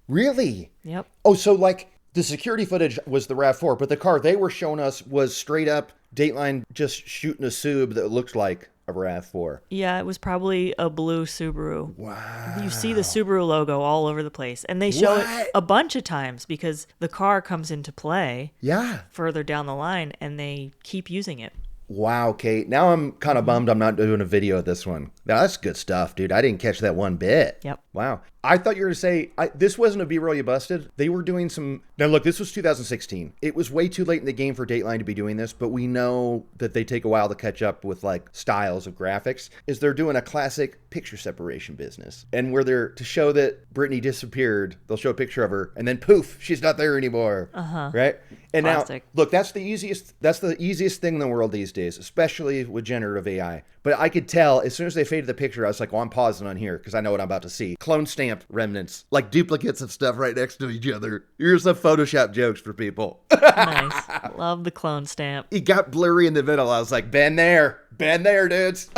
Speaker 2: Really?
Speaker 3: Yep.
Speaker 2: Oh, so like the security footage was the RAV4, but the car they were showing us was straight up Dateline just shooting a Sub that looked like a RAV4.
Speaker 3: Yeah, it was probably a blue Subaru.
Speaker 2: Wow.
Speaker 3: You see the Subaru logo all over the place. And they show it a bunch of times because the car comes into play further down the line, and they keep using it.
Speaker 2: Wow, Kate. Now I'm kind of bummed I'm not doing a video of this one. Now, that's good stuff, dude. I didn't catch that one bit.
Speaker 3: Yep.
Speaker 2: Wow. I thought you were going to say, this wasn't a B-roll you busted. They were doing some... Now, look, this was 2016. It was way too late in the game for Dateline to be doing this, but we know that they take a while to catch up with, like, styles of graphics, is they're doing a classic picture separation business. And where they're, to show that Brittany disappeared, they'll show a picture of her, and then poof, she's not there anymore. Right? And
Speaker 3: Classic.
Speaker 2: now, look, that's the easiest thing in the world these days, especially with generative AI. But I could tell, as soon as they faded the picture, I was like, well, I'm pausing on here because I know what I'm about to see. Clone stamp remnants, like duplicates of stuff right next to each other. Here's some Photoshop jokes for people.
Speaker 3: Nice. Love the clone stamp.
Speaker 2: It got blurry in the middle. I was like, been there, dudes.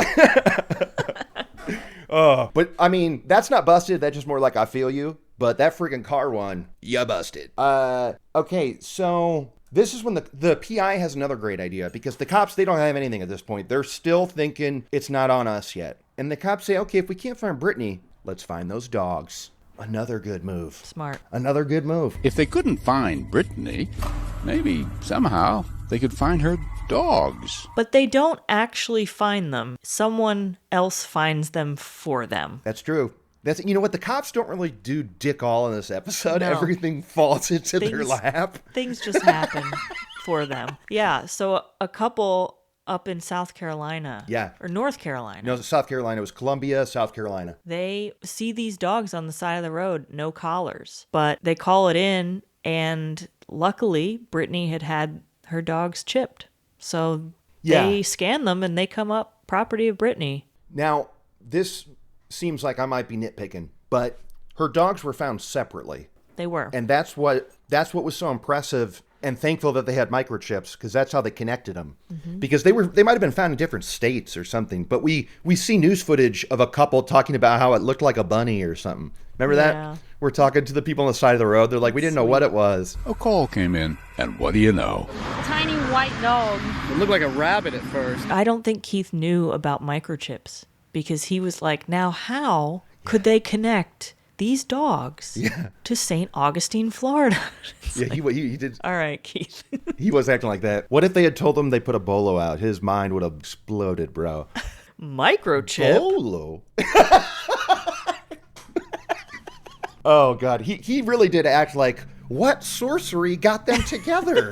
Speaker 2: But I mean, that's not busted. That's just more like I feel you. But that freaking car one, you busted. Okay, so this is when the PI has another great idea, because the cops, they don't have anything at this point. They're still thinking it's not on us yet. And the cops say, okay, if we can't find Brittany, let's find those dogs. Another good move.
Speaker 3: Smart.
Speaker 2: Another good move.
Speaker 5: If they couldn't find Brittany, maybe somehow they could find her dogs.
Speaker 3: But they don't actually find them. Someone else finds them for them.
Speaker 2: That's true. You know what? The cops don't really do dick all in this episode.
Speaker 3: No.
Speaker 2: Everything falls into their lap.
Speaker 3: Things just happen for them. Yeah. So a couple up in South Carolina.
Speaker 2: Yeah.
Speaker 3: Or North Carolina.
Speaker 2: No, South Carolina. It was Columbia, South Carolina.
Speaker 3: They see these dogs on the side of the road, no collars. But they call it in, and luckily, Brittany had her dogs chipped. So they scan them, and they come up property of Brittany.
Speaker 2: Now, this seems like I might be nitpicking, but her dogs were found separately.
Speaker 3: They were.
Speaker 2: And that's what was so impressive. and thankful that they had microchips because that's how they connected them. Because they might have been found in different states or something. But we see news footage of a couple talking about how it looked like a bunny or something. Remember that? We're talking to the people on the side of the road. They're like, we didn't know what it was.
Speaker 5: A call came in, and what do you know?
Speaker 9: Tiny white dog.
Speaker 14: It looked like a rabbit at first.
Speaker 3: I don't think Keith knew about microchips because he was like, now how could they connect these dogs to St. Augustine, Florida?
Speaker 2: Yeah, he did.
Speaker 3: All right, Keith.
Speaker 2: He was acting like that. What if they had told him they put a bolo out? His mind would have exploded, bro.
Speaker 3: Microchip?
Speaker 2: Bolo? Oh, God. He really did act like, what sorcery got them together?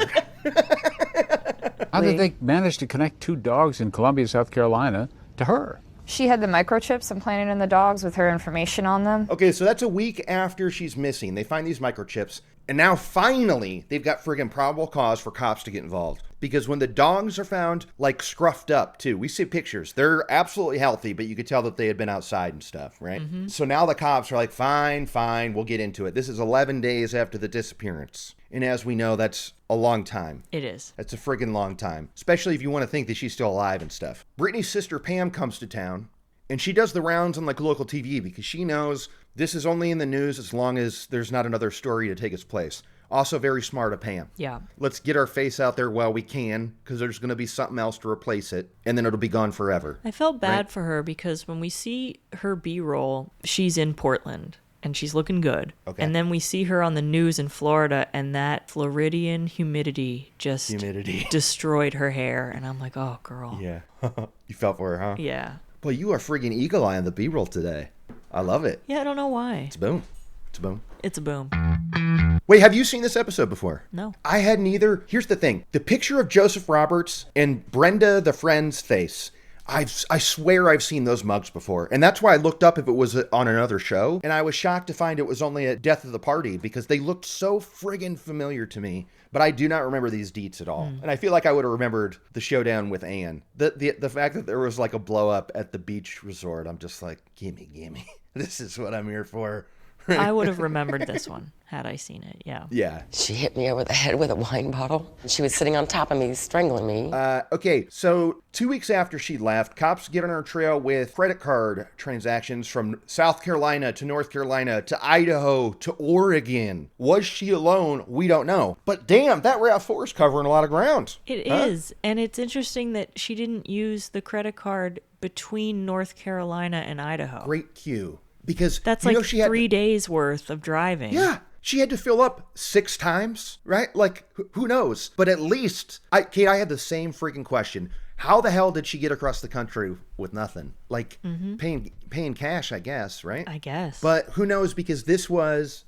Speaker 5: How did they manage to connect 2 dogs in Columbia, South Carolina to her?
Speaker 13: She had the microchips implanted in the dogs with her information on them.
Speaker 2: Okay, so that's a week after she's missing. They find these microchips, and now finally they've got friggin' probable cause for cops to get involved. Because when the dogs are found, like, scruffed up, too, we see pictures. They're absolutely healthy, but you could tell that they had been outside and stuff, right? So now the cops are like, fine, we'll get into it. This is 11 days after the disappearance. And as we know, that's a long time.
Speaker 3: It is.
Speaker 2: That's a friggin' long time. Especially if you want to think that she's still alive and stuff. Brittany's sister Pam comes to town, and she does the rounds on, like, local TV because she knows this is only in the news as long as there's not another story to take its place. Also very smart of Pam.
Speaker 3: Yeah.
Speaker 2: Let's get our face out there while we can, because there's going to be something else to replace it, and then it'll be gone forever.
Speaker 3: I felt bad for her because when we see her B-roll, she's in Portland, and she's looking good. Okay. And then we see her on the news in Florida, and that Floridian humidity just destroyed her hair. And I'm like, oh, girl.
Speaker 2: Yeah. You felt for her, huh?
Speaker 3: Yeah.
Speaker 2: Boy, you are friggin' eagle eye on the B-roll today. I love it.
Speaker 3: Yeah, I don't know why.
Speaker 2: It's a boom. It's a boom.
Speaker 3: It's a boom.
Speaker 2: Wait, have you seen this episode before?
Speaker 3: No.
Speaker 2: I hadn't either. Here's the thing. The picture of Joseph Roberts and Brenda, the friend's face, I swear I've seen those mugs before. And that's why I looked up if it was on another show. And I was shocked to find it was only at Death of the Party because they looked so friggin' familiar to me. But I do not remember these deets at all. And I feel like I would have remembered the showdown with Anne. The fact that there was like a blow up at the beach resort, I'm just like, gimme. This is what I'm here for.
Speaker 3: I would have remembered this one had I seen it, yeah.
Speaker 2: Yeah.
Speaker 12: She hit me over the head with a wine bottle. She was sitting on top of me, strangling me.
Speaker 2: Okay, so 2 weeks after she left, cops get on her trail with credit card transactions from South Carolina to North Carolina to Idaho to Oregon. Was she alone? We don't know. But damn, that RAV4 is covering a lot of ground.
Speaker 3: It is, and it's interesting that she didn't use the credit card between North Carolina and Idaho.
Speaker 2: Great cue. Because
Speaker 3: that's like 3 days worth of driving.
Speaker 2: Yeah. She had to fill up 6 times, right? Like, who knows? But at least, Kate, I had the same freaking question. How the hell did she get across the country with nothing? Like, paying cash, I guess, right?
Speaker 3: I guess.
Speaker 2: But who knows? Because this was,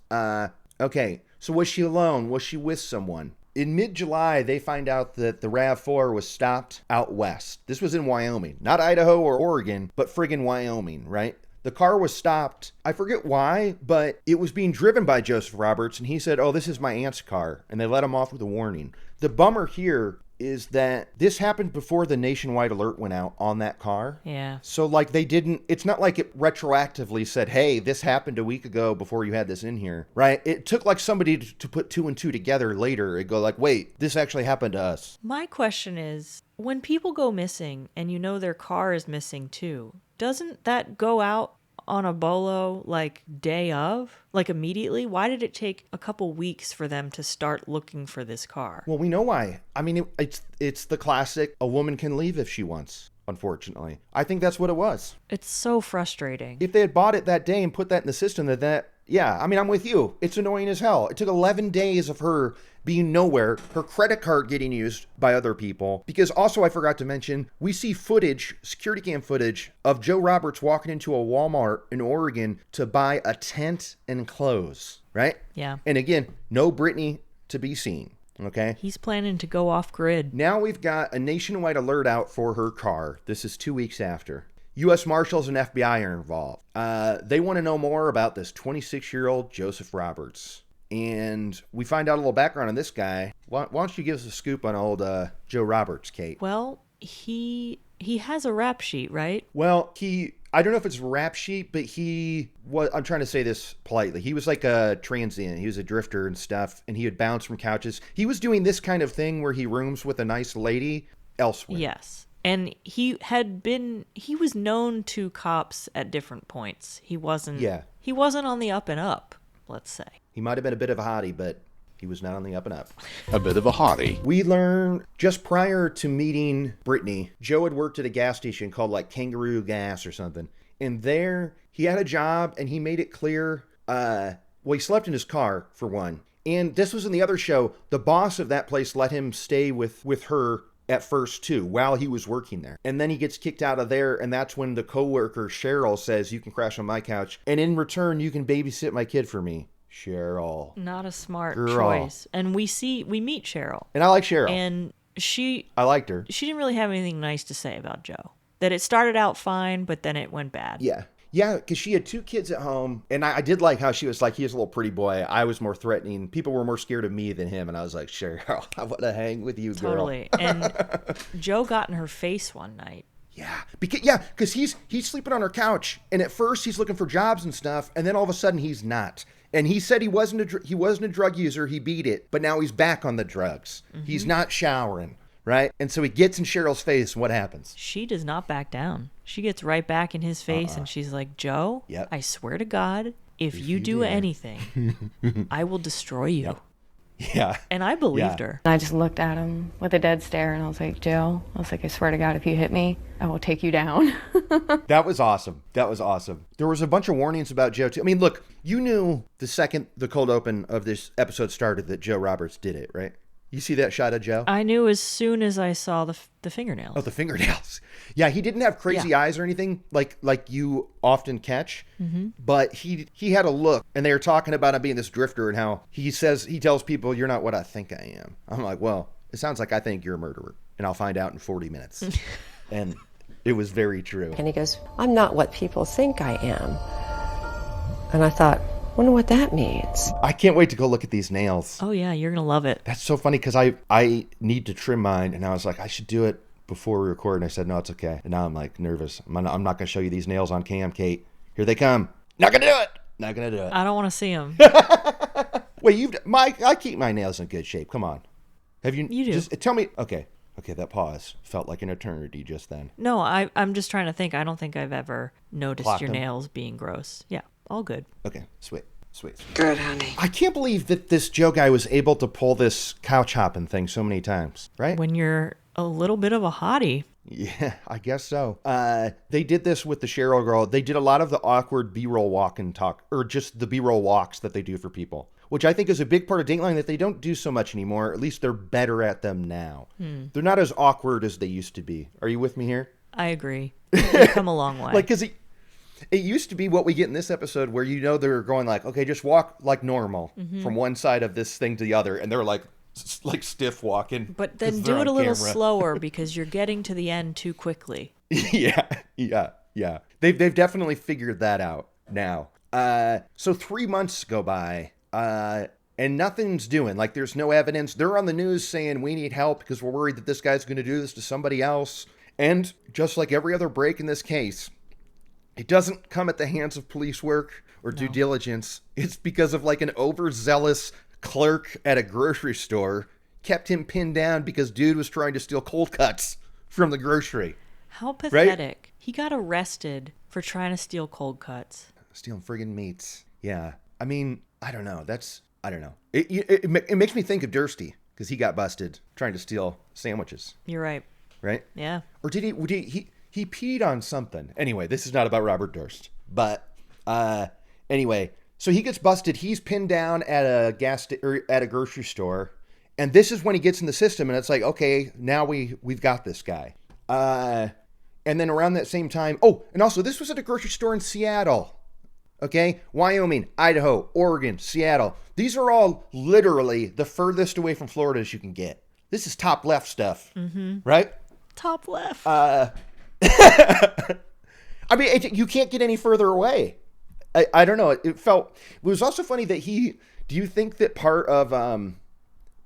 Speaker 2: okay, so was she alone? Was she with someone? In mid-July, they find out that the RAV4 was stopped out west. This was in Wyoming. Not Idaho or Oregon, but friggin' Wyoming, right? The car was stopped. I forget why, but it was being driven by Joseph Roberts, and he said, oh, this is my aunt's car, and they let him off with a warning. The bummer here is that this happened before the nationwide alert went out on that car.
Speaker 3: Yeah.
Speaker 2: So, like, it's not like it retroactively said, hey, this happened a week ago before you had this in here, right? It took, like, somebody to put 2 and 2 together later and go, like, wait, this actually happened to us.
Speaker 3: My question is, when people go missing and you know their car is missing too, doesn't that go out on a bolo like day of? Like immediately? Why did it take a couple weeks for them to start looking for this car?
Speaker 2: Well, we know why. I mean, it's the classic, a woman can leave if she wants, unfortunately. I think that's what it was.
Speaker 3: It's so frustrating.
Speaker 2: If they had bought it that day and put that in the system, yeah, I mean, I'm with you. It's annoying as hell. It took 11 days of her being nowhere, her credit card getting used by other people. Because also, I forgot to mention, we see footage, security cam footage, of Joe Roberts walking into a Walmart in Oregon to buy a tent and clothes, right?
Speaker 3: Yeah.
Speaker 2: And again, no Brittany to be seen, okay?
Speaker 3: He's planning to go off grid.
Speaker 2: Now we've got a nationwide alert out for her car. This is 2 weeks after. U.S. Marshals and FBI are involved. They want to know more about this 26-year-old Joseph Roberts. And we find out a little background on this guy. Why don't you give us a scoop on old Joe Roberts, Kate?
Speaker 3: Well, he he has a rap sheet, right?
Speaker 2: Well, I don't know if it's rap sheet, but I'm trying to say this politely. He was like a transient. He was a drifter and stuff, and he would bounce from couches. He was doing this kind of thing where he rooms with a nice lady elsewhere.
Speaker 3: Yes. And he was known to cops at different points. He wasn't on the up and up, let's say.
Speaker 2: He might have been a bit of a hottie, but he was not on the up and up.
Speaker 5: A bit of a hottie.
Speaker 2: We learn just prior to meeting Brittany, Joe had worked at a gas station called like Kangaroo Gas or something. And there he had a job and he made it clear, he slept in his car for one. And this was in the other show. The boss of that place let him stay with her at first too, while he was working there. And then he gets kicked out of there. And that's when the coworker Cheryl says, you can crash on my couch. And in return, you can babysit my kid for me. Cheryl.
Speaker 3: Not a smart choice. And we meet Cheryl.
Speaker 2: And I like Cheryl.
Speaker 3: And
Speaker 2: I liked her.
Speaker 3: She didn't really have anything nice to say about Joe. That it started out fine, but then it went bad.
Speaker 2: Yeah. Yeah, because she had 2 kids at home. And I did like how she was like, he was a little pretty boy. I was more threatening. People were more scared of me than him. And I was like, Cheryl, I want to hang with you, girl.
Speaker 3: Totally. And Joe got in her face one night.
Speaker 2: Yeah, because he's sleeping on her couch. And at first he's looking for jobs and stuff. And then all of a sudden he's not. And he said he wasn't a drug user. He beat it. But now he's back on the drugs. Mm-hmm. He's not showering, right? And so he gets in Cheryl's face. And what happens?
Speaker 3: She does not back down. She gets right back in his face. And she's like, Joe, I swear to God, if you do anything, I will destroy you.
Speaker 2: Yep. Yeah.
Speaker 3: And I believed her.
Speaker 13: I just looked at him with a dead stare and I was like, Joe, I swear to God, if you hit me, I will take you down.
Speaker 2: That was awesome. There was a bunch of warnings about Joe too. I mean, look, you knew the second the cold open of this episode started that Joe Roberts did it, right? You see that shot of Joe?
Speaker 3: I knew as soon as I saw the fingernails.
Speaker 2: Oh, the fingernails. Yeah, he didn't have crazy eyes or anything like you often catch, but he had a look, and they were talking about him being this drifter and how he tells people, you're not what I think I am. I'm like, well, it sounds like I think you're a murderer, and I'll find out in 40 minutes. And it was very true.
Speaker 11: And he goes, I'm not what people think I am. And I thought, wonder what that means.
Speaker 2: I can't wait to go look at these nails.
Speaker 3: Oh yeah, you're gonna love it.
Speaker 2: That's so funny because I need to trim mine, and I was like, I should do it before we record, and I said, no, it's okay. And now I'm like nervous. I'm not gonna show you these nails on cam, Kate. Here they come. Not gonna do it.
Speaker 3: I don't want to see them.
Speaker 2: Wait, I keep my nails in good shape. Come on. Have you?
Speaker 3: You do.
Speaker 2: Just tell me. Okay, that pause felt like an eternity just then.
Speaker 3: No, I'm just trying to think. I don't think I've ever noticed your nails being gross. Yeah, all good.
Speaker 2: Okay, sweet.
Speaker 12: Good, honey.
Speaker 2: I can't believe that this Joe guy was able to pull this couch hopping thing so many times, right?
Speaker 3: When you're a little bit of a hottie.
Speaker 2: Yeah, I guess so. They did this with the Cheryl girl. They did a lot of the awkward B-roll walk and talk, or just the B-roll walks that they do for people, which I think is a big part of Dateline that they don't do so much anymore. At least they're better at them now. They're not as awkward as they used to be. Are you with me here?
Speaker 3: I agree. They've come a long way.
Speaker 2: Like, because it used to be what we get in this episode where they're going like, okay, just walk like normal from one side of this thing to the other. And they're like stiff walking.
Speaker 3: But then do it a little slower because you're getting to the end too quickly.
Speaker 2: Yeah. They've definitely figured that out now. So 3 months go by and nothing's doing. Like, there's no evidence. They're on the news saying we need help because we're worried that this guy's going to do this to somebody else. And just like every other break in this case, it doesn't come at the hands of police work or due diligence. It's because of like an overzealous clerk at a grocery store kept him pinned down because dude was trying to steal cold cuts from the grocery.
Speaker 3: How pathetic.
Speaker 2: Right?
Speaker 3: He got arrested for trying to steal cold cuts.
Speaker 2: Stealing friggin' meats. Yeah. I mean, I don't know. I don't know. It makes me think of Dursty because he got busted trying to steal sandwiches.
Speaker 3: You're right.
Speaker 2: Right?
Speaker 3: Yeah.
Speaker 2: Or did he peed on something. Anyway, this is not about Robert Durst. But anyway, so he gets busted. He's pinned down at a grocery store. And this is when he gets in the system. And it's like, okay, now we've got this guy. And then around that same time. Oh, and also this was at a grocery store in Seattle. Okay? Wyoming, Idaho, Oregon, Seattle. These are all literally the furthest away from Florida as you can get. This is top left stuff. Right?
Speaker 3: Top left.
Speaker 2: I mean, you can't get any further away. I don't know. It was also funny that do you think that part of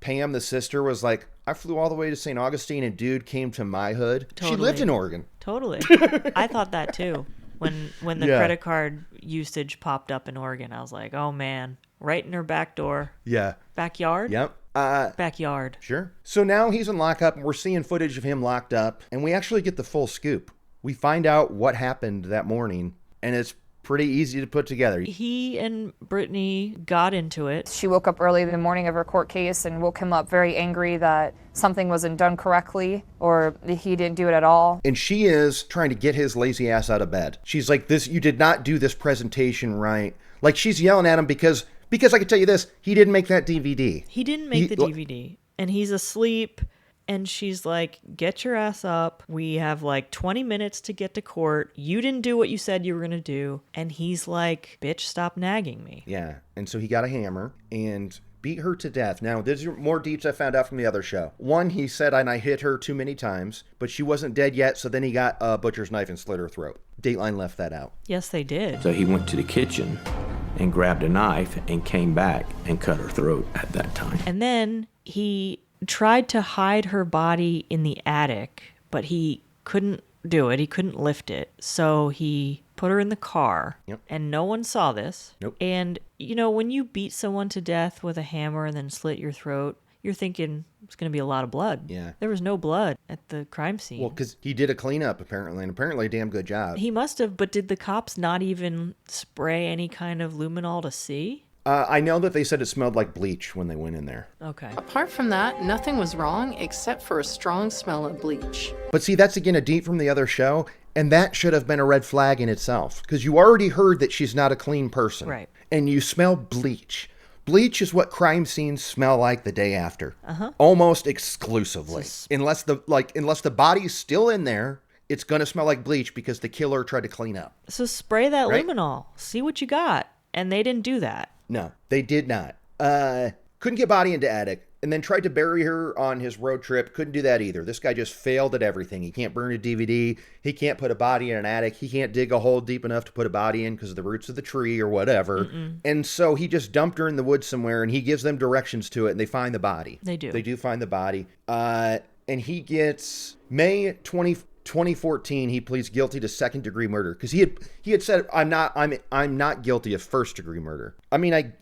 Speaker 2: Pam, the sister, was like, I flew all the way to St. Augustine and dude came to my hood.
Speaker 3: Totally.
Speaker 2: She lived in Oregon.
Speaker 3: Totally. I thought that too. When the credit card usage popped up in Oregon, I was like, oh man, right in her back door.
Speaker 2: Yeah.
Speaker 3: Backyard?
Speaker 2: Yep.
Speaker 3: Backyard.
Speaker 2: Sure. So now he's in lockup and we're seeing footage of him locked up and we actually get the full scoop. We find out what happened that morning and it's pretty easy to put together.
Speaker 3: He and Brittany got into it.
Speaker 15: She woke up early the morning of her court case and woke him up very angry that something wasn't done correctly or he didn't do it at all.
Speaker 2: And she is trying to get his lazy ass out of bed. She's like, "This, you did not do this presentation right." Like she's yelling at him because I can tell you this, he didn't make that DVD.
Speaker 3: He didn't make the DVD and he's asleep. And she's like, get your ass up. We have like 20 minutes to get to court. You didn't do what you said you were going to do. And he's like, bitch, stop nagging me.
Speaker 2: Yeah. And so he got a hammer and beat her to death. Now, there's more deets I found out from the other show. One, he said, and I hit her too many times, but she wasn't dead yet. So then he got a butcher's knife and slit her throat. Dateline left that out.
Speaker 3: Yes, they did.
Speaker 7: So he went to the kitchen and grabbed a knife and came back and cut her throat at that time.
Speaker 3: And then he tried to hide her body in the attic, but he couldn't do it. He couldn't lift it. So he put her in the car, and no one saw this.
Speaker 2: Nope.
Speaker 3: And, you know, when you beat someone to death with a hammer and then slit your throat, you're thinking it's going to be a lot of blood.
Speaker 2: Yeah.
Speaker 3: There was no blood at the crime scene.
Speaker 2: Well, because he did a cleanup, apparently, and apparently a damn good job.
Speaker 3: He must have, but did the cops not even spray any kind of luminol to see?
Speaker 2: I know that they said it smelled like bleach when they went in there.
Speaker 3: Okay.
Speaker 16: Apart from that, nothing was wrong except for a strong smell of bleach.
Speaker 2: But see, that's again a deep from the other show, and that should have been a red flag in itself, because you already heard that she's not a clean person.
Speaker 3: Right.
Speaker 2: And you smell bleach. Bleach is what crime scenes smell like the day after. Almost exclusively. Unless the body's still in there, it's going to smell like bleach because the killer tried to clean up.
Speaker 3: So spray that
Speaker 2: Right?
Speaker 3: luminol. See what you got. And they didn't do that.
Speaker 2: No, they did not. Couldn't get body into attic, and then tried to bury her on his road trip. Couldn't do that either. This guy just failed at everything. He can't burn a DVD. He can't put a body in an attic. He can't dig a hole deep enough to put a body in because of the roots of the tree or whatever. And so he just dumped her in the woods somewhere, and he gives them directions to it, and they find the body.
Speaker 3: They do.
Speaker 2: They do find the body. And he gets May 2014, he pleads guilty to second-degree murder because he had said I'm not guilty of first-degree murder. I mean, I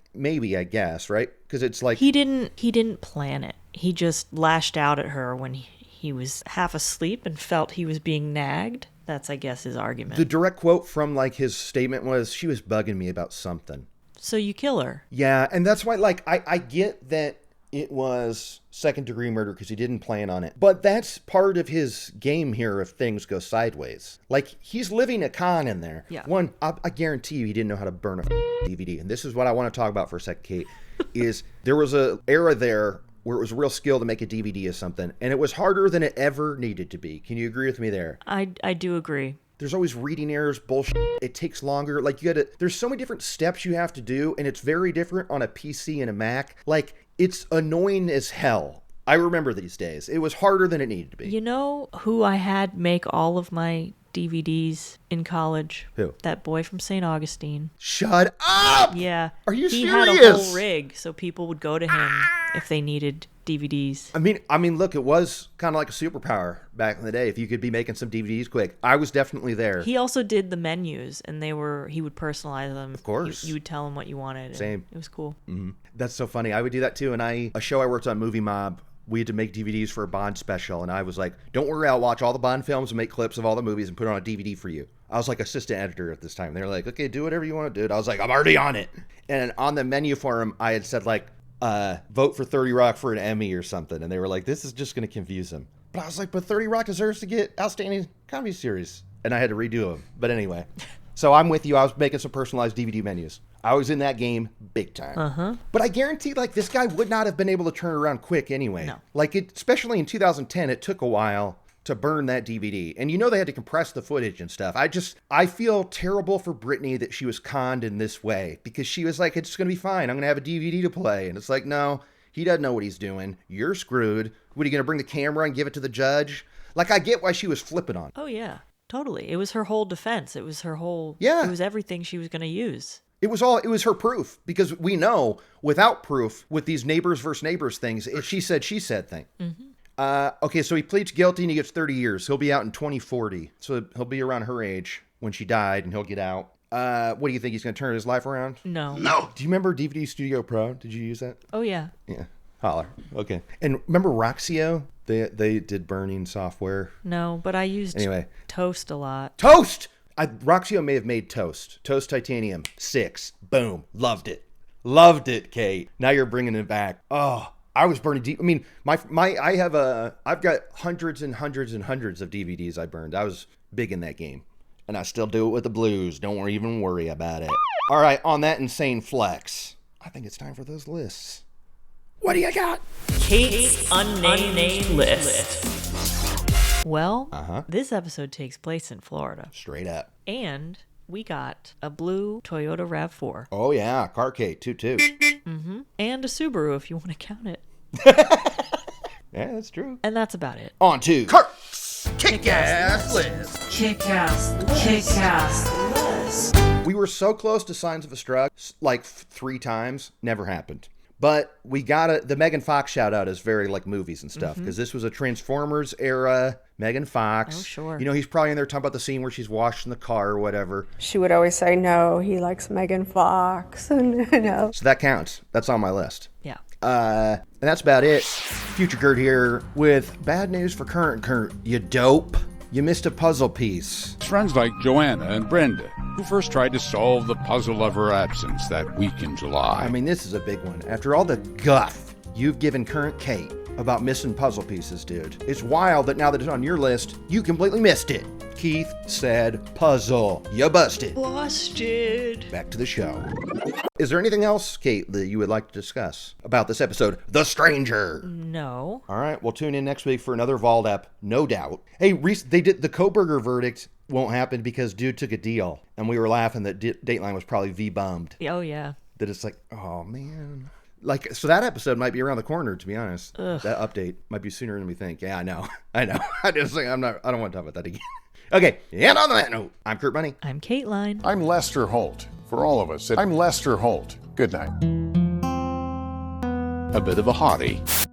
Speaker 2: guess, right? Because it's like
Speaker 3: he didn't plan it. He just lashed out at her when he was half asleep and felt he was being nagged. That's, I guess, his argument.
Speaker 2: The direct quote from like his statement was, "She was bugging me about something."
Speaker 3: So you kill her.
Speaker 2: Yeah, and that's why like I get that it was second-degree murder because he didn't plan on it. But that's part of his game here if things go sideways. Like, he's living a con in there.
Speaker 3: Yeah.
Speaker 2: One, I guarantee you he didn't know how to burn a DVD. And this is what I want to talk about for a second, Kate, is there was a era there where it was a real skill to make a DVD of something. And it was harder than it ever needed to be. Can you agree with me there?
Speaker 3: I do agree.
Speaker 2: There's always reading errors, bullshit. It takes longer. Like, there's so many different steps you have to do, and it's very different on a PC and a Mac. Like, it's annoying as hell. I remember these days. It was harder than it needed to be.
Speaker 3: You know who I had make all of my DVDs in college?
Speaker 2: Who?
Speaker 3: That boy from St. Augustine.
Speaker 2: Shut up!
Speaker 3: Yeah.
Speaker 2: Are you
Speaker 3: He
Speaker 2: serious?
Speaker 3: had a whole rig, so people would go to him if they needed DVDs.
Speaker 2: I mean, look, it was kind of like a superpower back in the day. If you could be making some DVDs quick, I was definitely there.
Speaker 3: He also did the menus, and he would personalize them.
Speaker 2: Of course.
Speaker 3: You would tell him what you wanted.
Speaker 2: Same.
Speaker 3: It was cool.
Speaker 2: Mm-hmm. That's so funny. I would do that too. And a show I worked on, Movie Mob, we had to make DVDs for a Bond special. And I was like, don't worry, I'll watch all the Bond films and make clips of all the movies and put it on a DVD for you. I was like assistant editor at this time. They were like, okay, do whatever you want to do. And I was like, I'm already on it. And on the menu for him, I had said like, vote for 30 Rock for an Emmy or something. And they were like, this is just going to confuse them. But I was like, but 30 Rock deserves to get Outstanding Comedy Series. And I had to redo them. But anyway, so I'm with you. I was making some personalized DVD menus. I was in that game big time. But I guarantee like this guy would not have been able to turn it around quick anyway.
Speaker 3: No.
Speaker 2: Like especially in 2010, it took a while to burn that DVD. And you know they had to compress the footage and stuff. I feel terrible for Brittany that she was conned in this way because she was like, it's going to be fine. I'm going to have a DVD to play. And it's like, no, he doesn't know what he's doing. You're screwed. What, are you going to bring the camera and give it to the judge? Like, I get why she was flipping on.
Speaker 3: Oh, yeah, totally. It was her whole defense. It was her whole,
Speaker 2: yeah.
Speaker 3: It was everything she was going to use.
Speaker 2: It was her proof because we know without proof with these neighbors versus neighbors things, she said thing. Okay, so he pleads guilty and he gets 30 years. He'll be out in 2040. So he'll be around her age when she died and he'll get out. What do you think? He's going to turn his life around?
Speaker 3: No.
Speaker 2: Do you remember DVD Studio Pro? Did you use that?
Speaker 3: Oh, yeah.
Speaker 2: Yeah. Holler. Okay. And remember Roxio? They did burning software.
Speaker 3: No, but I used Toast a lot.
Speaker 2: Toast! Roxio may have made Toast. Toast Titanium. 6. Boom. Loved it. Loved it, Kate. Now you're bringing it back. Oh, I was burning deep. I mean, I've got hundreds and hundreds and hundreds of DVDs I burned. I was big in that game. And I still do it with the blues. Don't even worry about it. All right, on that insane flex, I think it's time for those lists. What do you got?
Speaker 3: Kate's unnamed list. Well, this episode takes place in Florida.
Speaker 2: Straight up.
Speaker 3: And we got a blue Toyota RAV4.
Speaker 2: Oh, yeah. Car Kate, 2-2.
Speaker 3: Mm-hmm. And a Subaru, if you want to count it.
Speaker 2: Yeah, that's true.
Speaker 3: And that's about it.
Speaker 2: On to Kurt's Kick-Ass List.
Speaker 3: Kick-Ass List.
Speaker 2: We were so close to Signs of a Strug, like 3 times. Never happened. But we got the Megan Fox shout out is very like movies and stuff because this was a Transformers era Megan Fox.
Speaker 3: Oh, sure.
Speaker 2: You know, he's probably in there talking about the scene where she's washing the car or whatever.
Speaker 4: She would always say, no, he likes Megan Fox. And, you know.
Speaker 2: So that counts. That's on my list.
Speaker 3: Yeah.
Speaker 2: And that's about it. Future Kurt here with bad news for current Kurt. You dope. You missed a puzzle piece.
Speaker 5: Friends like Joanna and Brenda, who first tried to solve the puzzle of her absence that week in July.
Speaker 2: I mean, this is a big one. After all the guff you've given current Kate about missing puzzle pieces, dude, it's wild that now that it's on your list, you completely missed it. Keith said puzzle. You busted.
Speaker 3: Busted.
Speaker 2: Back to the show. Is there anything else, Kate, that you would like to discuss about this episode, The Stranger?
Speaker 3: No.
Speaker 2: All right, we'll tune in next week for another Vault ep, no doubt. Hey, they did the Koberger verdict won't happen because dude took a deal, and we were laughing that Dateline was probably V-bummed.
Speaker 3: Oh, yeah.
Speaker 2: That it's like, oh, man. Like, so that episode might be around the corner, to be honest.
Speaker 3: Ugh.
Speaker 2: That update might be sooner than we think. Yeah, I know. I just think I don't want to talk about that again. Okay, and on that note, I'm Kurt Bunny.
Speaker 3: I'm Kateline.
Speaker 1: I'm Lester Holt. For all of us, I'm Lester Holt. Good night.
Speaker 5: A bit of a hottie.